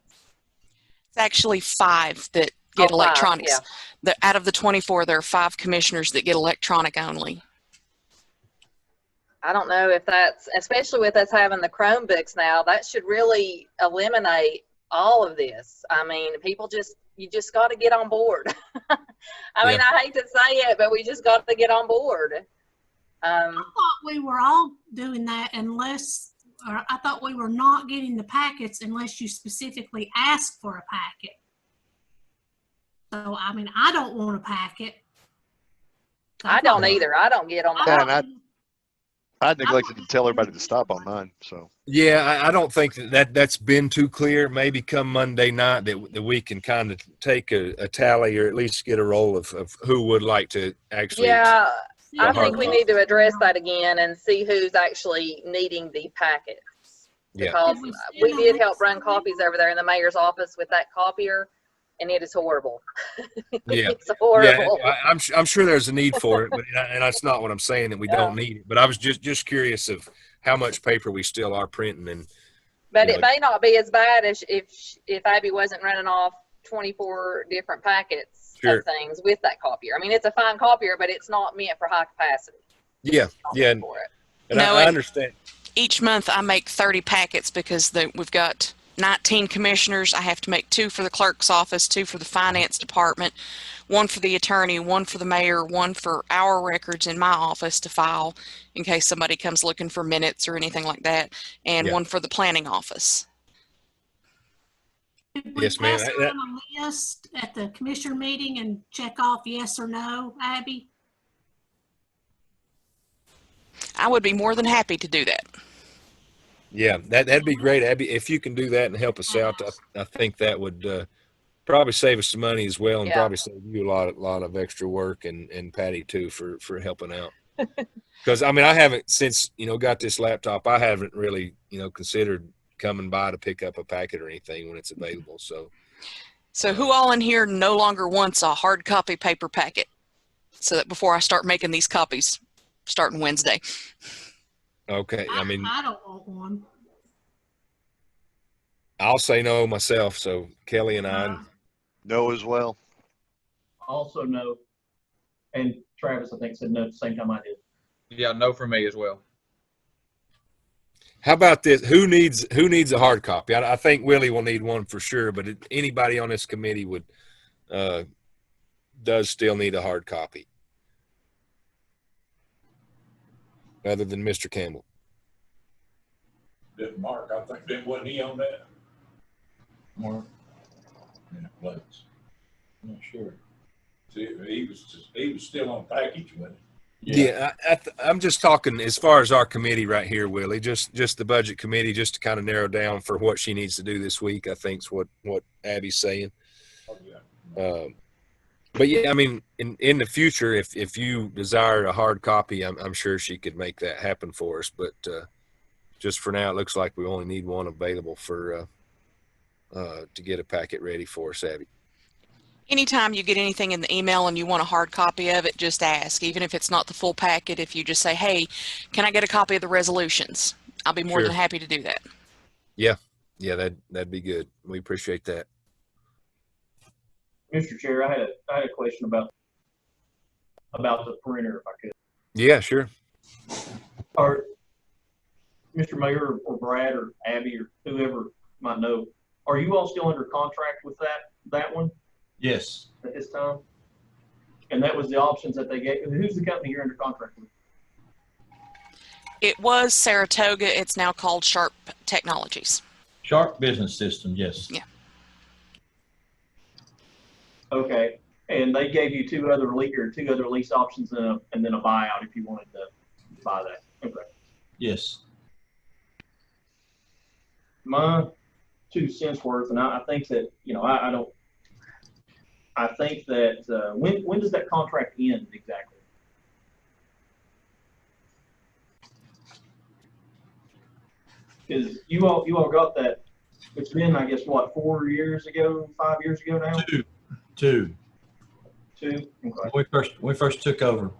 it's actually 5 that get electronics.
5, yeah.
Out of the 24, there are 5 commissioners that get electronic only.
I don't know if that's, especially with us having the Chromebooks now, that should really eliminate all of this. I mean, you just got to get on board. I mean, I hate to say it, but we just got to get on board.
I thought we were all doing that I thought we were not getting the packets unless you specifically ask for a packet. So, I mean, I don't want a packet.
I don't either. I don't get on
my I neglected to tell everybody to stop on mine. So
yeah, I don't think that's been too clear. Maybe come Monday night that we can kind of take a tally, or at least get a roll of who would like to actually.
Yeah, I think we need to address that again and see who's actually needing the packets.
Yeah.
Because we did help run copies over there in the mayor's office with that copier, and it is horrible.
Yeah,
it's horrible.
Yeah, I'm sure there's a need for it, and that's not what I'm saying, that we don't need it. But I was just curious of how much paper we still are printing,
But it may not be as bad as if Abby wasn't running off 24 different packets of things with that copier. I mean, it's a fine copier, but it's not meant for high capacity.
Yeah, and I understand.
Each month I make 30 packets because we've got 19 commissioners. I have to make 2 for the clerk's office, 2 for the finance department, 1 for the attorney, 1 for the mayor, 1 for our records in my office to file in case somebody comes looking for minutes or anything like that, and 1 for the planning office.
Yes, ma'am.
Pass on a list at the commissioner meeting and check off yes or no, Abby?
I would be more than happy to do that.
Yeah, that'd be great, Abby. If you can do that and help us out, I think that would probably save us some money as well, and probably save you a lot of extra work, and Patty too for helping out. Because I mean, I haven't, since got this laptop, I haven't really considered coming by to pick up a packet or anything when it's available. So
who all in here no longer wants a hard copy paper packet? So that before I start making these copies starting Wednesday.
Okay, I mean,
I don't want one.
I'll say no myself. So Kelly and I,
No as well.
Also no. And Travis, I think, said no at the same time I did.
Yeah, no for me as well.
How about this? Who needs a hard copy? I think Willie will need one for sure, but anybody on this committee would does still need a hard copy, other than Mr. Campbell.
Didn't Mark, I think, wasn't he on that? Mark? Yeah, Blades. I'm not sure. See, he was still on package with it.
Yeah, I'm just talking as far as our committee right here, Willie. Just the budget committee, just to kind of narrow down for what she needs to do this week. I think is what Abby's saying.
Oh, yeah.
But yeah, I mean, in the future, if you desire a hard copy, I'm sure she could make that happen for us. But just for now, it looks like we only need one available for to get a packet ready for us, Abby.
Anytime you get anything in the email and you want a hard copy of it, just ask. Even if it's not the full packet, if you just say, hey, can I get a copy of the resolutions? I'll be more than happy to do that.
Yeah, that'd be good. We appreciate that.
Mr. Chair, I had a question about the printer, if I could.
Yeah, sure.
Or Mr. Mayor or Brad or Abby or whoever might know, are you all still under contract with that one?
Yes.
At this time? And that was the options that they gave. Who's the company you're under contract with?
It was Saratoga. It's now called Sharp Technologies.
Sharp Business System, yes.
Yeah.
Okay. And they gave you two other lease options and then a buyout if you wanted to buy that. Okay.
Yes.
My 2 cents worth, and I think that, I think that when does that contract end exactly? Because you all got that. It's been, I guess, what, 4 years ago, 5 years ago now?
Two.
Okay.
We first took over.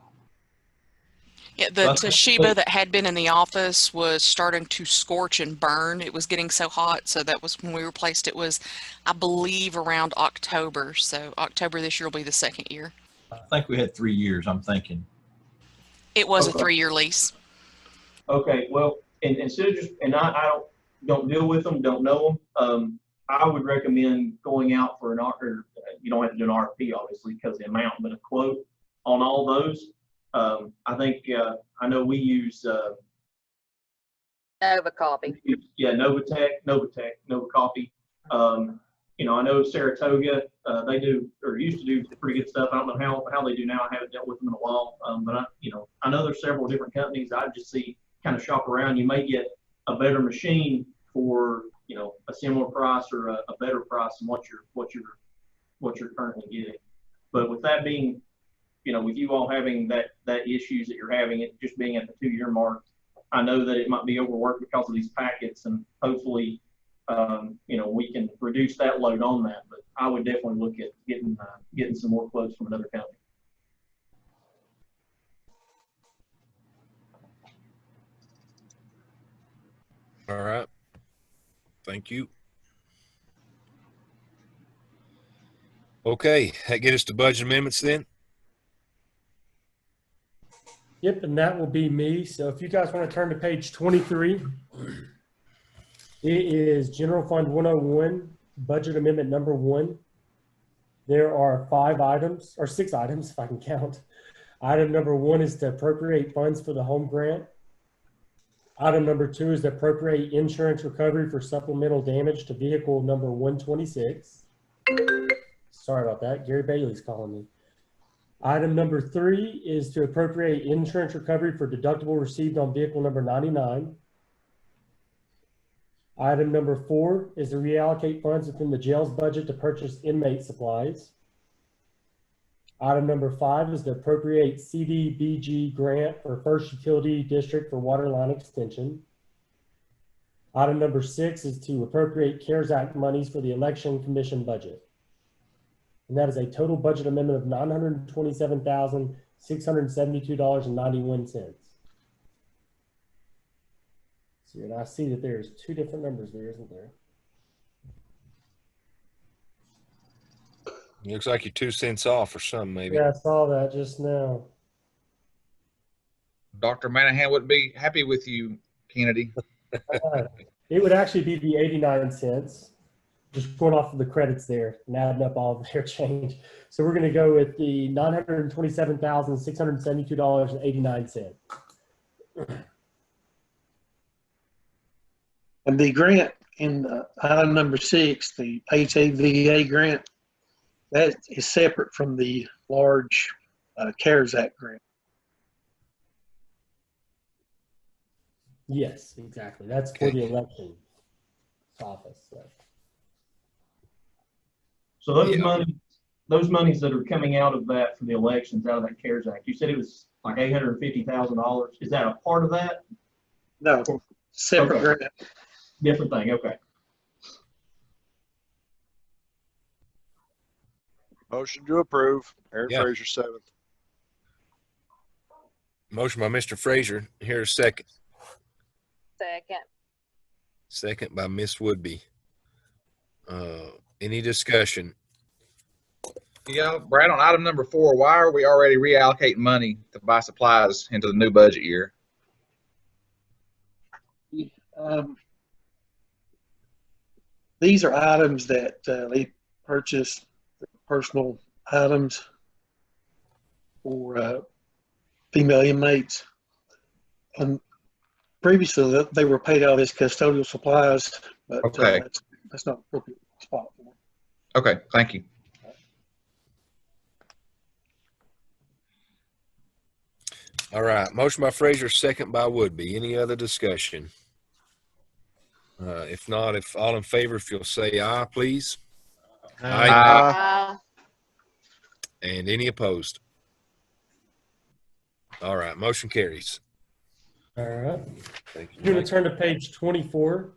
Yeah, the Toshiba that had been in the office was starting to scorch and burn. It was getting so hot, so that was when we replaced it. Was, I believe, around October. So October this year will be the 2nd year.
I think we had 3 years, I'm thinking.
It was a 3-year lease.
Okay, well, and instead of just, and I don't deal with them, don't know them. I would recommend going out for you don't have to do an RFP obviously because the amount, but a quote on all those. I think I know we use
Nova Copy.
Yeah, Nova Copy. I know Saratoga, they do or used to do pretty good stuff. I don't know how they do now. I haven't dealt with them in a while. But I know there's several different companies. I just see kind of shop around. You may get a better machine for a similar price or a better price than what you're currently getting. But with that being, with you all having that issues that you're having, it just being at the 2-year mark, I know that it might be overworked because of these packets, and hopefully, we can reduce that load on that. But I would definitely look at getting some more quotes from another company.
All right. Thank you. Okay, that get us to budget amendments then?
Yep, and that will be me. So if you guys want to turn to page 23, it is General Fund 101, Budget Amendment number 1. There are 5 items, or 6 items if I can count. Item number 1 is to appropriate funds for the home grant. Item number 2 is to appropriate insurance recovery for supplemental damage to vehicle number 126. Sorry about that. Gary Bailey's calling me. Item number 3 is to appropriate insurance recovery for deductible received on vehicle number 99. Item number 4 is to reallocate funds within the jail's budget to purchase inmate supplies. Item number 5 is to appropriate CDBG grant for First Utility District for water line extension. Item number 6 is to appropriate CARES Act monies for the Election Commission budget. And that is a total budget amendment of $927,672.91. See, and I see that there's 2 different numbers there, isn't there?
Looks like you're 2 cents off or something, maybe.
Yeah, I saw that just now.
Dr. Manahan would be happy with you, Kennedy.
It would actually be the 89 cents, just going off of the credits there and adding up all of their change. So we're going to go with the $927,672.89.
And the grant in item number 6, the HAVA grant, that is separate from the large CARES Act grant.
Yes, exactly. That's for the election office.
So those monies that are coming out of that for the elections, out of that CARES Act, you said it was like $850,000. Is that a part of that?
No, separate
Okay.
grant.
Different thing, okay.
Motion to approve. Aaron
Yeah.
Fraser, 7th.
Motion by Mr. Frazier. Here a second.
Second.
Second by Miss Woodby. Any discussion?
Yeah, Brad, on item number 4, why are we already reallocating money to buy supplies into the new budget year?
These are items that they purchase, personal items for female inmates. And previously, they were paid out as custodial supplies, but
Okay.
That's not appropriate spot for them.
Okay, thank you.
All right. Motion by Frazier, second by Woodby. Any other discussion? If not, if all in favor, if you'll say aye, please. Aye. And any opposed? All right. Motion carries.
All right.
Thank you.
We're going to turn to page 24.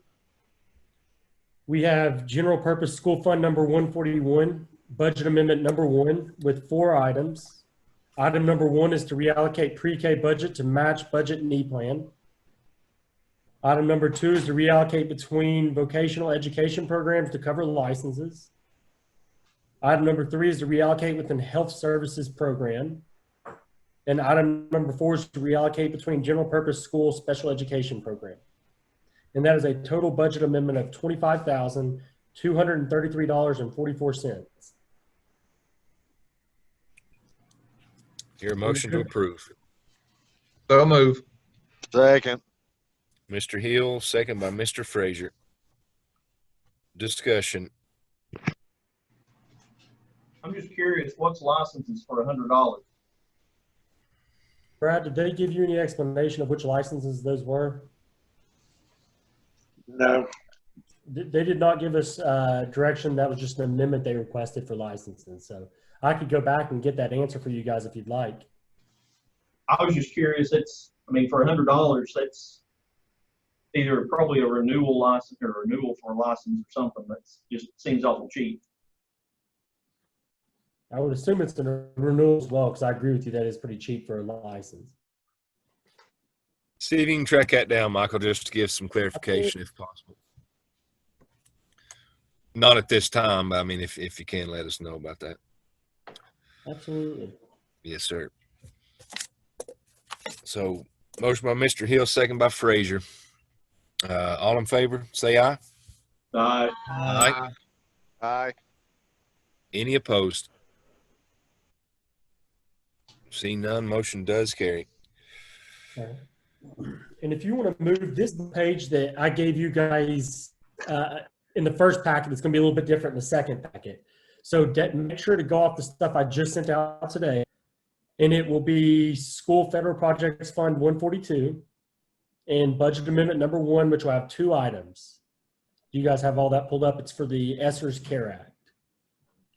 We have general purpose school fund number 141, budget amendment number 1 with 4 items. Item number 1 is to reallocate pre-K budget to match budget and E-plan. Item number 2 is to reallocate between vocational education programs to cover licenses. Item number 3 is to reallocate within health services program. And item number 4 is to reallocate between general purpose school special education program. And that is a total budget amendment of $25,233.44.
Your motion to approve.
So move.
Second.
Mr. Hill, second by Mr. Frazier. Discussion.
I'm just curious, what's licenses for $100?
Brad, did they give you any explanation of which licenses those were?
No.
They did not give us direction. That was just an amendment they requested for licensing. So I could go back and get that answer for you guys if you'd like.
I was just curious. I mean, for $100, that's either probably a renewal license or a renewal for a license or something. That's just seems awful cheap.
I would assume it's a renewal as well, because I agree with you that it's pretty cheap for a license.
See if you can track that down, Michael, just to give some clarification if possible. Not at this time, but I mean, if you can, let us know about that.
Absolutely.
Yes, sir. So, motion by Mr. Hill, second by Frazier. All in favor, say aye.
Aye.
Aye.
Aye.
Any opposed? See none, motion does carry.
Okay. And if you want to move this page that I gave you guys in the first packet, it's going to be a little bit different in the second packet. So make sure to go off the stuff I just sent out today, and it will be School Federal Projects Fund 142 and Budget Amendment number 1, which will have 2 items. You guys have all that pulled up. It's for the ESSER's CARE Act.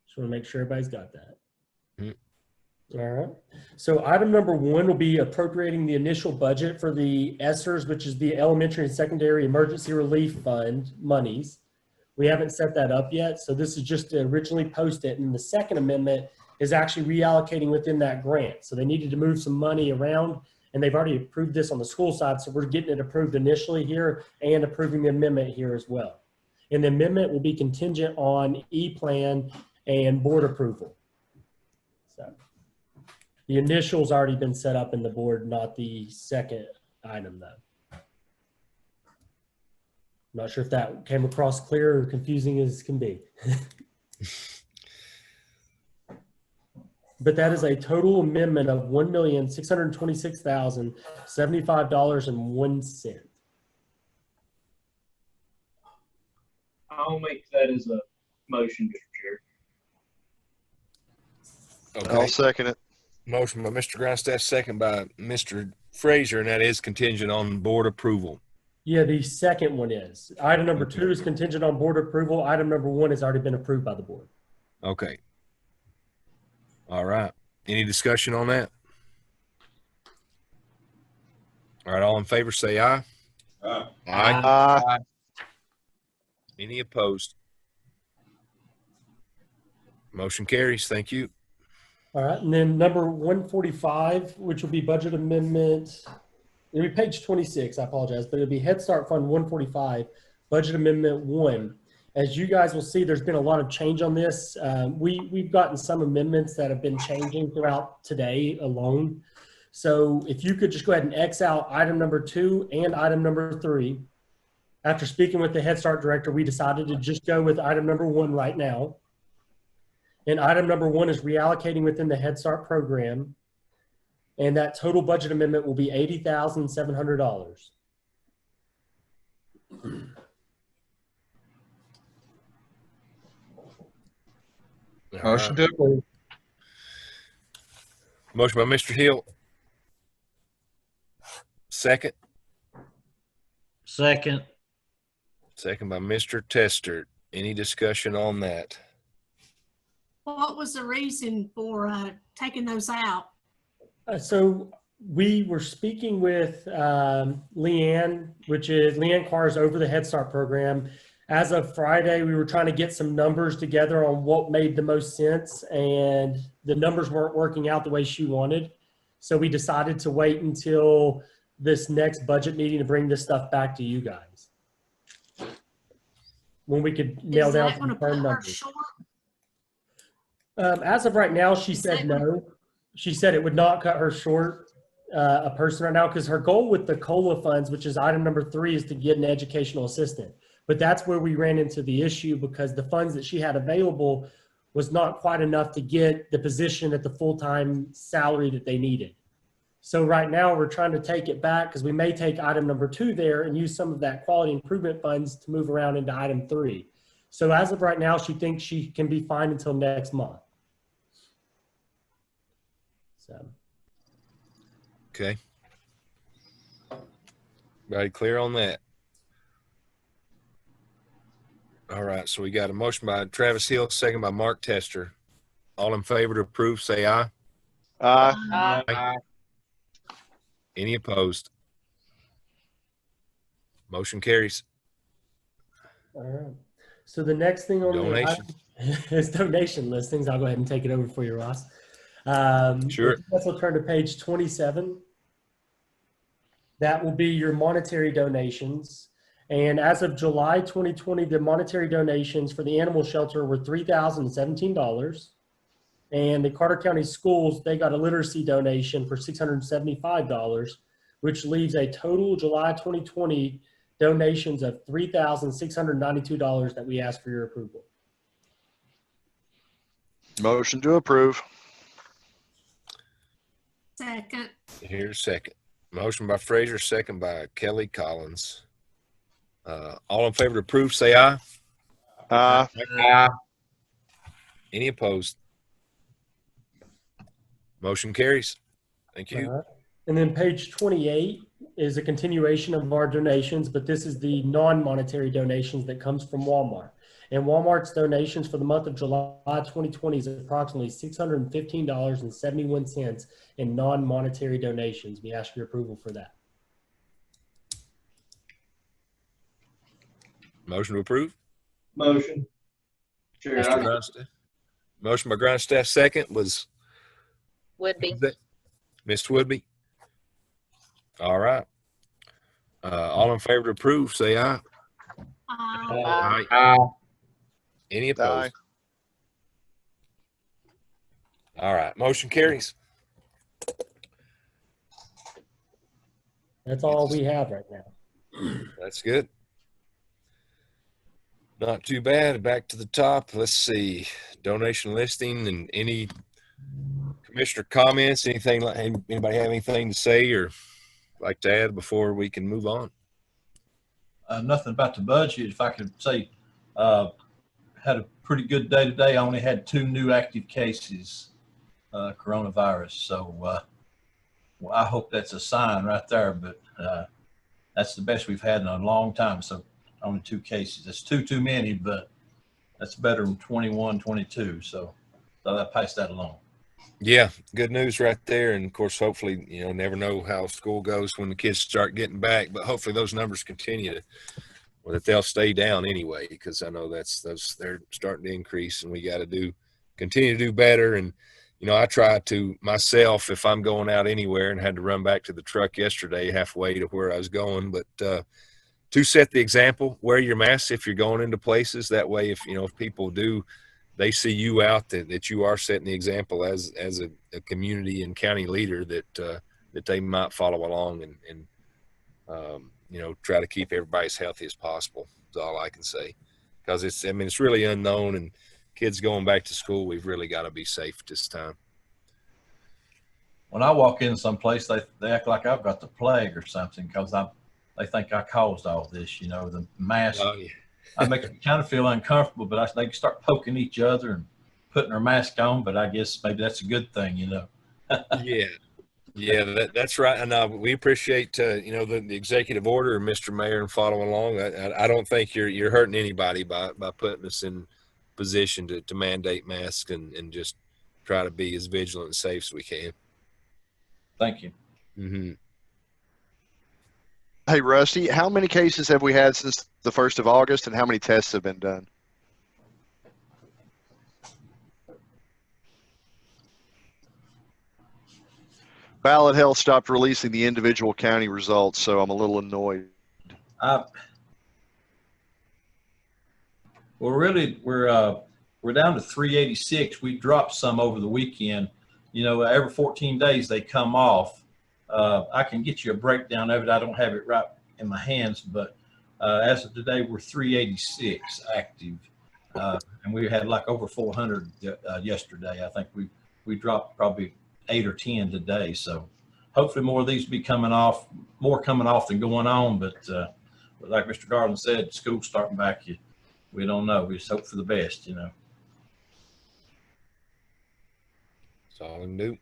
Just want to make sure everybody's got that. All right. So item number 1 will be appropriating the initial budget for the ESSERS, which is the Elementary and Secondary Emergency Relief Fund monies. We haven't set that up yet, so this is just to originally post it. And the second amendment is actually reallocating within that grant. So they needed to move some money around, and they've already approved this on the school side, so we're getting it approved initially here and approving the amendment here as well. And the amendment will be contingent on E-Plan and board approval. So the initial's already been set up in the board, not the second item though. I'm not sure if that came across clear or confusing as can be. But that is a total amendment of $1,626,075.01.
I'll make that as a motion, Mr. Chair.
I'll
Okay.
second it.
Motion by Mr. Grindstaff, second by Mr. Frazier, and that is contingent on board approval.
Yeah, the second one is. Item number 2 is contingent on board approval. Item number 1 has already been approved by the board.
Okay. All right. Any discussion on that? All right. All in favor, say aye.
Aye.
Aye.
Any opposed? Motion carries. Thank you.
All right, and then number 145, which will be budget amendment, it'll be page 26, I apologize, but it'll be Head Start Fund 145, budget amendment 1. As you guys will see, there's been a lot of change on this. We've gotten some amendments that have been changing throughout today alone. So if you could just go ahead and X out item number 2 and item number 3. After speaking with the Head Start director, we decided to just go with item number 1 right now. And item number 1 is reallocating within the Head Start program. And that total budget amendment will be $80,700.
Motion to approve.
Motion by Mr. Hill. Second.
Second.
Second by Mr. Tester. Any discussion on that?
What was the reason for taking those out?
So we were speaking with Leanne, which is Leanne Carr's over the Head Start program. As of Friday, we were trying to get some numbers together on what made the most sense, and the numbers weren't working out the way she wanted. So we decided to wait until this next budget meeting to bring this stuff back to you guys, when we could nail
Is
down
that
some
gonna put
firm
her
numbers.
short?
As of right now, she said no. She said it would not cut her short a person right now, because her goal with the COLA funds, which is item number 3, is to get an educational assistant. But that's where we ran into the issue, because the funds that she had available was not quite enough to get the position at the full-time salary that they needed. So right now we're trying to take it back, because we may take item number 2 there and use some of that quality improvement funds to move around into item 3. So as of right now, she thinks she can be fine until next month. So.
Okay. Everybody clear on that? All right. So we got a motion by Travis Hill, second by Mark Tester. All in favor to approve, say aye.
Aye.
Aye. Any opposed? Motion carries.
All right. So the next thing on
Donation.
the is donation listings. I'll go ahead and take it over for you, Ross.
Sure.
Let's turn to page 27. That will be your monetary donations. And as of July 2020, the monetary donations for the animal shelter were $3,017. And the Carter County Schools, they got a literacy donation for $675, which leaves a total July 2020 donations of $3,692 that we ask for your approval.
Motion to approve.
Second.
Here's second. Motion by Frazier, second by Kelly Collins. All in favor to approve, say aye.
Aye.
Aye.
Any opposed? Motion carries. Thank you.
All right. And then page 28 is a continuation of our donations, but this is the non-monetary donations that comes from Walmart. And Walmart's donations for the month of July 2020 is approximately $615.71 in non-monetary donations. We ask for your approval for that.
Motion to approve.
Motion. Chair,
Mr. Grindstaff. Motion by Grindstaff, second was
Would be.
Ms. Woodby. All right. All in favor to approve, say aye.
Aye.
Aye.
Aye.
Any opposed? All right, motion carries.
That's all we have right now.
That's good. Not too bad. Back to the top. Let's see. Donation listing and any commissioner comments, anything like anybody have anything to say or like to add before we can move on?
Nothing about the budget. If I could say, had a pretty good day today. I only had 2 new active cases, coronavirus. So, well, I hope that's a sign right there, but, that's the best we've had in a long time. So only 2 cases. That's 2 too many, but that's better than 21, 22. So I passed that along.
Yeah, good news right there. And of course, hopefully, never know how school goes when the kids start getting back, but hopefully those numbers continue to, or that they'll stay down anyway, because I know they're starting to increase and we got to continue to do better. And, I try to myself, if I'm going out anywhere, and had to run back to the truck yesterday halfway to where I was going, but, to set the example, wear your mask if you're going into places. That way, if people do, they see you out, that you are setting the example as a community and county leader, that they might follow along and try to keep everybody as healthy as possible. Is all I can say, because it's really unknown, and kids going back to school, we've really got to be safe this time.
When I walk in someplace, they act like I've got the plague or something, because they think I caused all this, the mask.
Oh, yeah.
I make them kind of feel uncomfortable, but they start poking each other and putting their mask on. But I guess maybe that's a good thing,
Yeah, that's right. And we appreciate, the executive order, Mr. Mayor, and following along. I don't think you're hurting anybody by putting us in position to mandate masks and just try to be as vigilant and safe as we can.
Thank you.
Mm-hmm.
Hey, Rusty, how many cases have we had since the 1st of August, and how many tests have been done? Ballot Health stopped releasing the individual county results, so I'm a little annoyed.
Well, really, we're down to 386. We dropped some over the weekend. Every 14 days they come off. I can get you a breakdown of it. I don't have it right in my hands, but as of today, we're 386 active, and we had like over 400 yesterday. I think we dropped probably 8 or 10 today. So hopefully more of these will be more coming off than going on. But like Mr. Garland said, school's starting back. We don't know. We just hope for the best,
That's all we can do.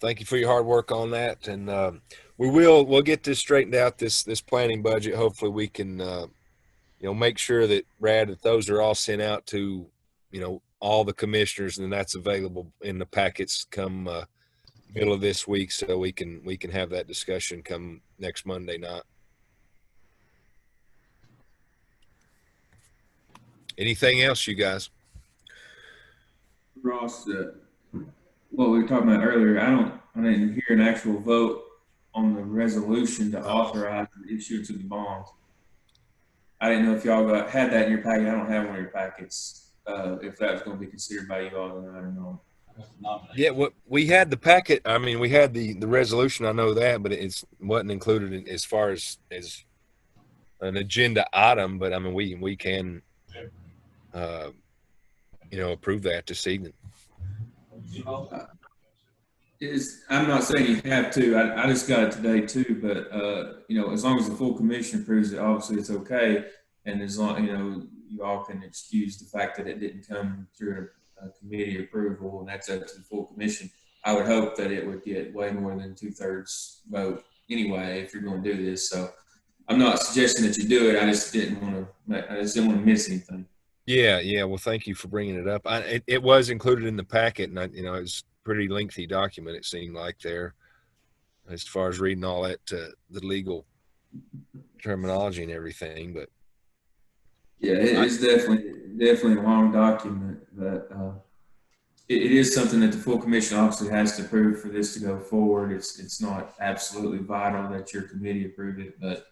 Thank you for your hard work on that, and we'll get this straightened out. This planning budget. Hopefully, we can make sure that that those are all sent out to all the commissioners, and that's available in the packets come middle of this week, so we can have that discussion come next Monday night. Anything else, you guys?
Ross, what we were talking about earlier, I didn't hear an actual vote on the resolution to authorize the issuance of the bonds. I didn't know if y'all had that in your packet. I don't have one of your packets. If that was going to be considered by you all, then I don't know.
Yeah, we had the packet. I mean, we had the resolution. I know that, but it wasn't included in, as far as an agenda item. But I mean, we can, approve that this evening.
I'm not saying you have to. I just got it today too. But as long as the full commission approves it, obviously it's okay. And as long you all can excuse the fact that it didn't come through a committee approval, and that's up to the full commission. I would hope that it would get way more than 2/3 vote anyway if you're going to do this. So I'm not suggesting that you do it. I just didn't want to miss anything.
Yeah. Well, thank you for bringing it up. It was included in the packet, and it was a pretty lengthy document. It seemed like there, as far as reading all that, the legal terminology and everything. But
yeah, it's definitely a long document, but it is something that the full commission obviously has to approve for this to go forward. It's not absolutely vital that your committee approve it, but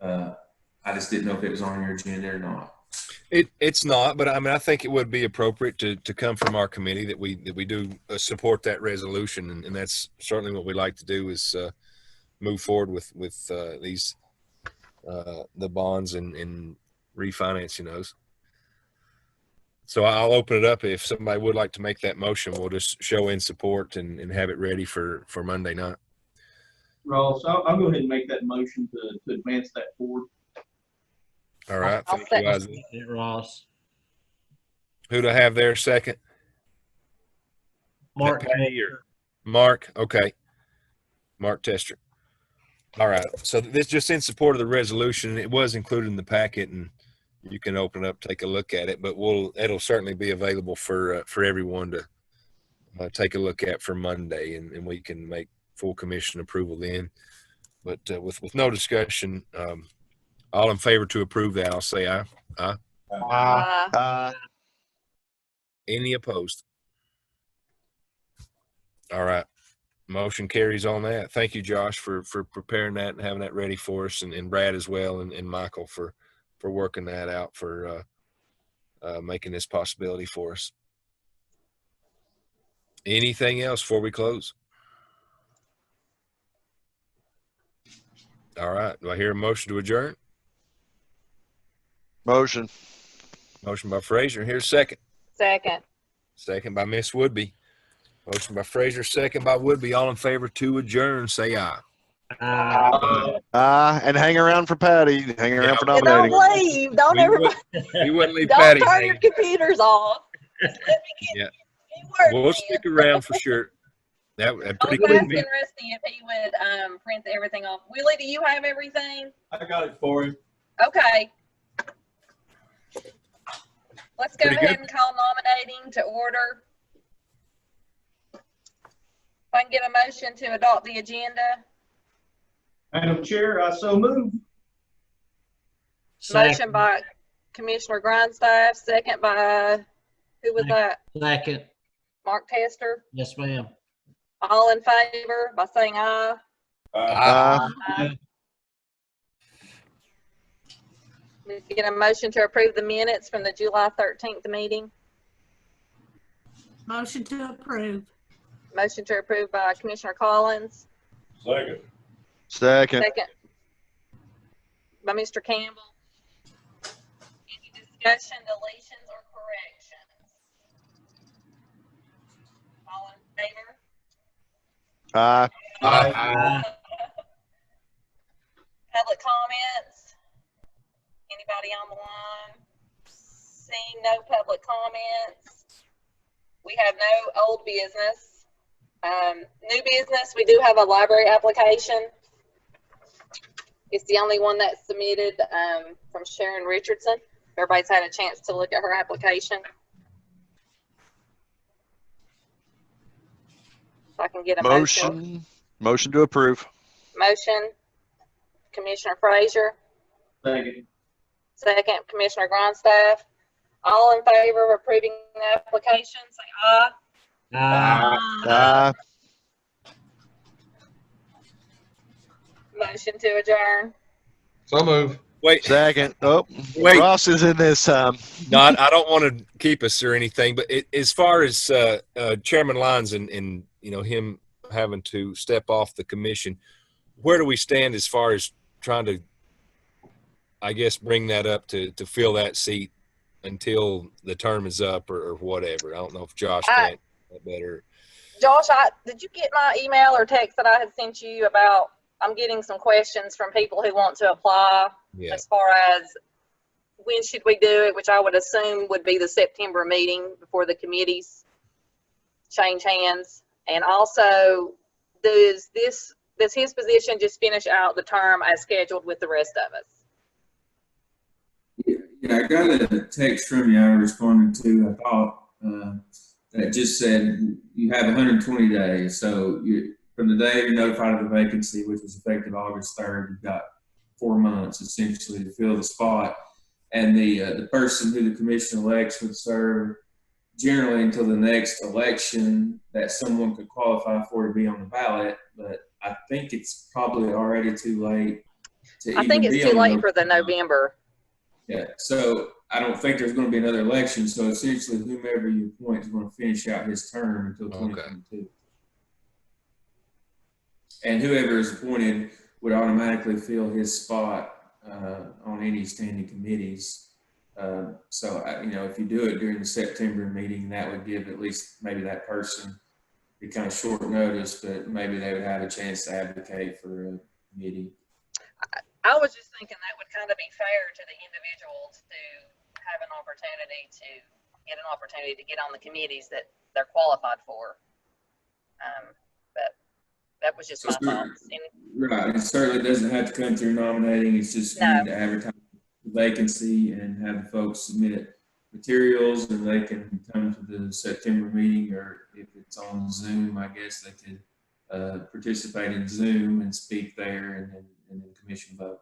I just didn't know if it was on your agenda or not.
It's not, but I mean, I think it would be appropriate to come from our committee that we do support that resolution, and that's certainly what we like to do is move forward with these the bonds and refinancing those. So I'll open it up. If somebody would like to make that motion, we'll just show in support and have it ready for Monday night.
Ross, I'll go ahead and make that motion to advance that forward.
All right.
I'll
Thank you,
second.
Isaac.
Ross.
Who do I have there second?
Mark.
Patty or Mark? Okay. Mark Tester. All right. So this just in support of the resolution. It was included in the packet, and you can open it up, take a look at it. But it'll certainly be available for everyone to take a look at for Monday, and we can make full commission approval then. But with no discussion, all in favor to approve that, I'll say aye. Aye. Any opposed? All right. Motion carries on that. Thank you, Josh, for preparing that and having that ready for us, and Brad as well, and Michael for working that out, for making this possibility for us. Anything else before we close? All right. Do I hear a motion to adjourn?
Motion.
Motion by Frazier. Here's second.
Second.
Second by Miss Woodby. Motion by Frazier, second by Woodby. All in favor to adjourn, say aye.
And hang around for Patty. Hang around for
And
nominating.
don't leave. Don't everybody.
We wouldn't leave
Don't
Patty
turn
hanging.
your computers off.
Yeah.
We'll
We'll stick around for sure. That
I
pretty
was
quick.
asking Rusty if he would print everything off. Willie, do you have everything?
I got it for him.
Okay. Let's go
Pretty
ahead
good.
and call nominating to order. If I can get a motion to adopt the agenda.
Madam Chair, I so move.
Motion by Commissioner Grindstaff, second by, who was that?
Second.
Mark Tester.
Yes, ma'am.
All in favor by saying aye.
Aye.
We get a motion to approve the minutes from the July 13th meeting.
Motion to approve.
Motion to approve by Commissioner Collins.
Second.
Second.
Second by Mr. Campbell. Any discussion, deletions, or corrections? All in favor?
Aye.
Public comments? Anybody on the line? Seeing no public comments. We have no old business. New business, we do have a library application. It's the only one that's submitted from Sharon Richardson. Everybody's had a chance to look at her application. If I can get a motion.
Motion to approve.
Motion, Commissioner Frazier.
Second.
Second, Commissioner Grindstaff. All in favor of approving the application, say aye.
Aye.
Motion to adjourn.
So move.
Wait,
Second. Oh,
Wait.
Ross is in this.
I don't want to keep us or anything, but as far as Chairman Lyons and him having to step off the commission, where do we stand as far as trying to, I guess, bring that up to fill that seat until the term is up or whatever? I don't know if Josh can that better.
Josh, did you get my email or text that I had sent you about? I'm getting some questions from people who want to apply as far as when should we do it, which I would assume would be the September meeting before the committees change hands. And also, does his position just finish out the term as scheduled with the rest of us?
Yeah, I got a text from you I responded to, I thought, that just said you have 120 days. So from the day you're notified of the vacancy, which was effective August 3rd, you've got 4 months essentially to fill the spot. And the person who the commission elects would serve generally until the next election that someone could qualify for to be on the ballot. But I think it's probably already too late to
I think it's too late for the November.
Yeah, so I don't think there's going to be another election. So essentially, whomever you appoint is going to finish out his term until 2022. And whoever is appointed would automatically fill his spot on any standing committees. So, if you do it during the September meeting, that would give at least maybe that person be kind of short notice, but maybe they would have a chance to advocate for a committee.
I was just thinking that would kind of be fair to the individuals to have an opportunity to get on the committees that they're qualified for. But that was just my thoughts.
Right. It certainly doesn't have to come through nominating. It's just you need to advertise the vacancy and have the folks submit materials, and they can come to the September meeting, or if it's on Zoom, I guess they could participate in Zoom and speak there, and then commission vote.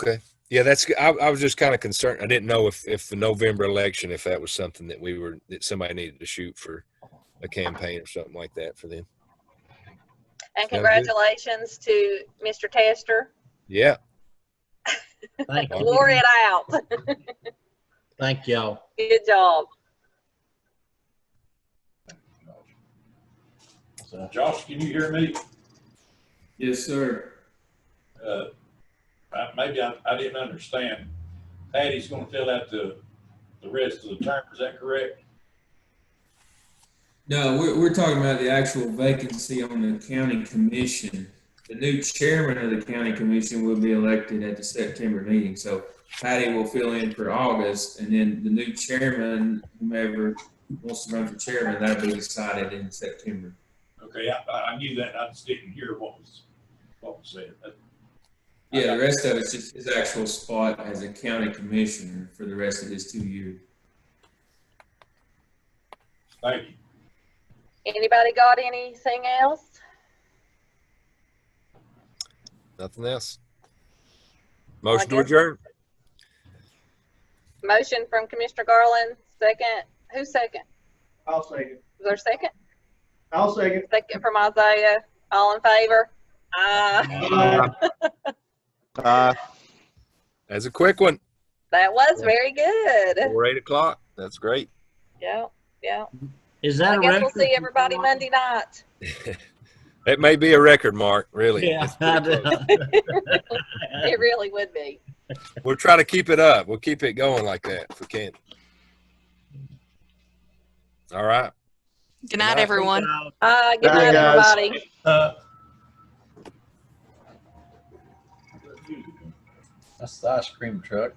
Okay. Yeah, that's. I was just kind of concerned. I didn't know if the November election, if that was something that somebody needed to shoot for a campaign or something like that for them.
And congratulations to Mr. Tester.
Yeah.
Thank you.
Wore it out.
Thank y'all.
Good job.
Josh, can you hear me?
Yes, sir.
Maybe I didn't understand. Patty's going to fill out the rest of the term. Is that correct?
No, we're talking about the actual vacancy on the county commission. The new chairman of the county commission will be elected at the September meeting. So Patty will fill in for August, and then the new chairman, whomever wants to run for chairman, that'll be decided in September.
Okay, I knew that. I just didn't hear what was said.
Yeah, the rest of it's just his actual spot as a county commissioner for the rest of his 2 years.
Thank you.
Anybody got anything else?
Nothing else. Motion to adjourn.
Motion from Commissioner Garland. Second. Who's second?
I'll second.
Is there a second?
I'll second.
Second from Isaiah. All in favor? Aye.
That's a quick one.
That was very good.
Or 8 o'clock. That's great.
Yeah, yeah.
Is that
I
a
guess
record?
we'll see everybody Monday night.
It may be a record, Mark. Really.
Yeah,
It really would be.
We'll try to keep it up. We'll keep it going like that if we can. All right.
Good night, everyone.
Good night, everybody.
That's the ice cream truck.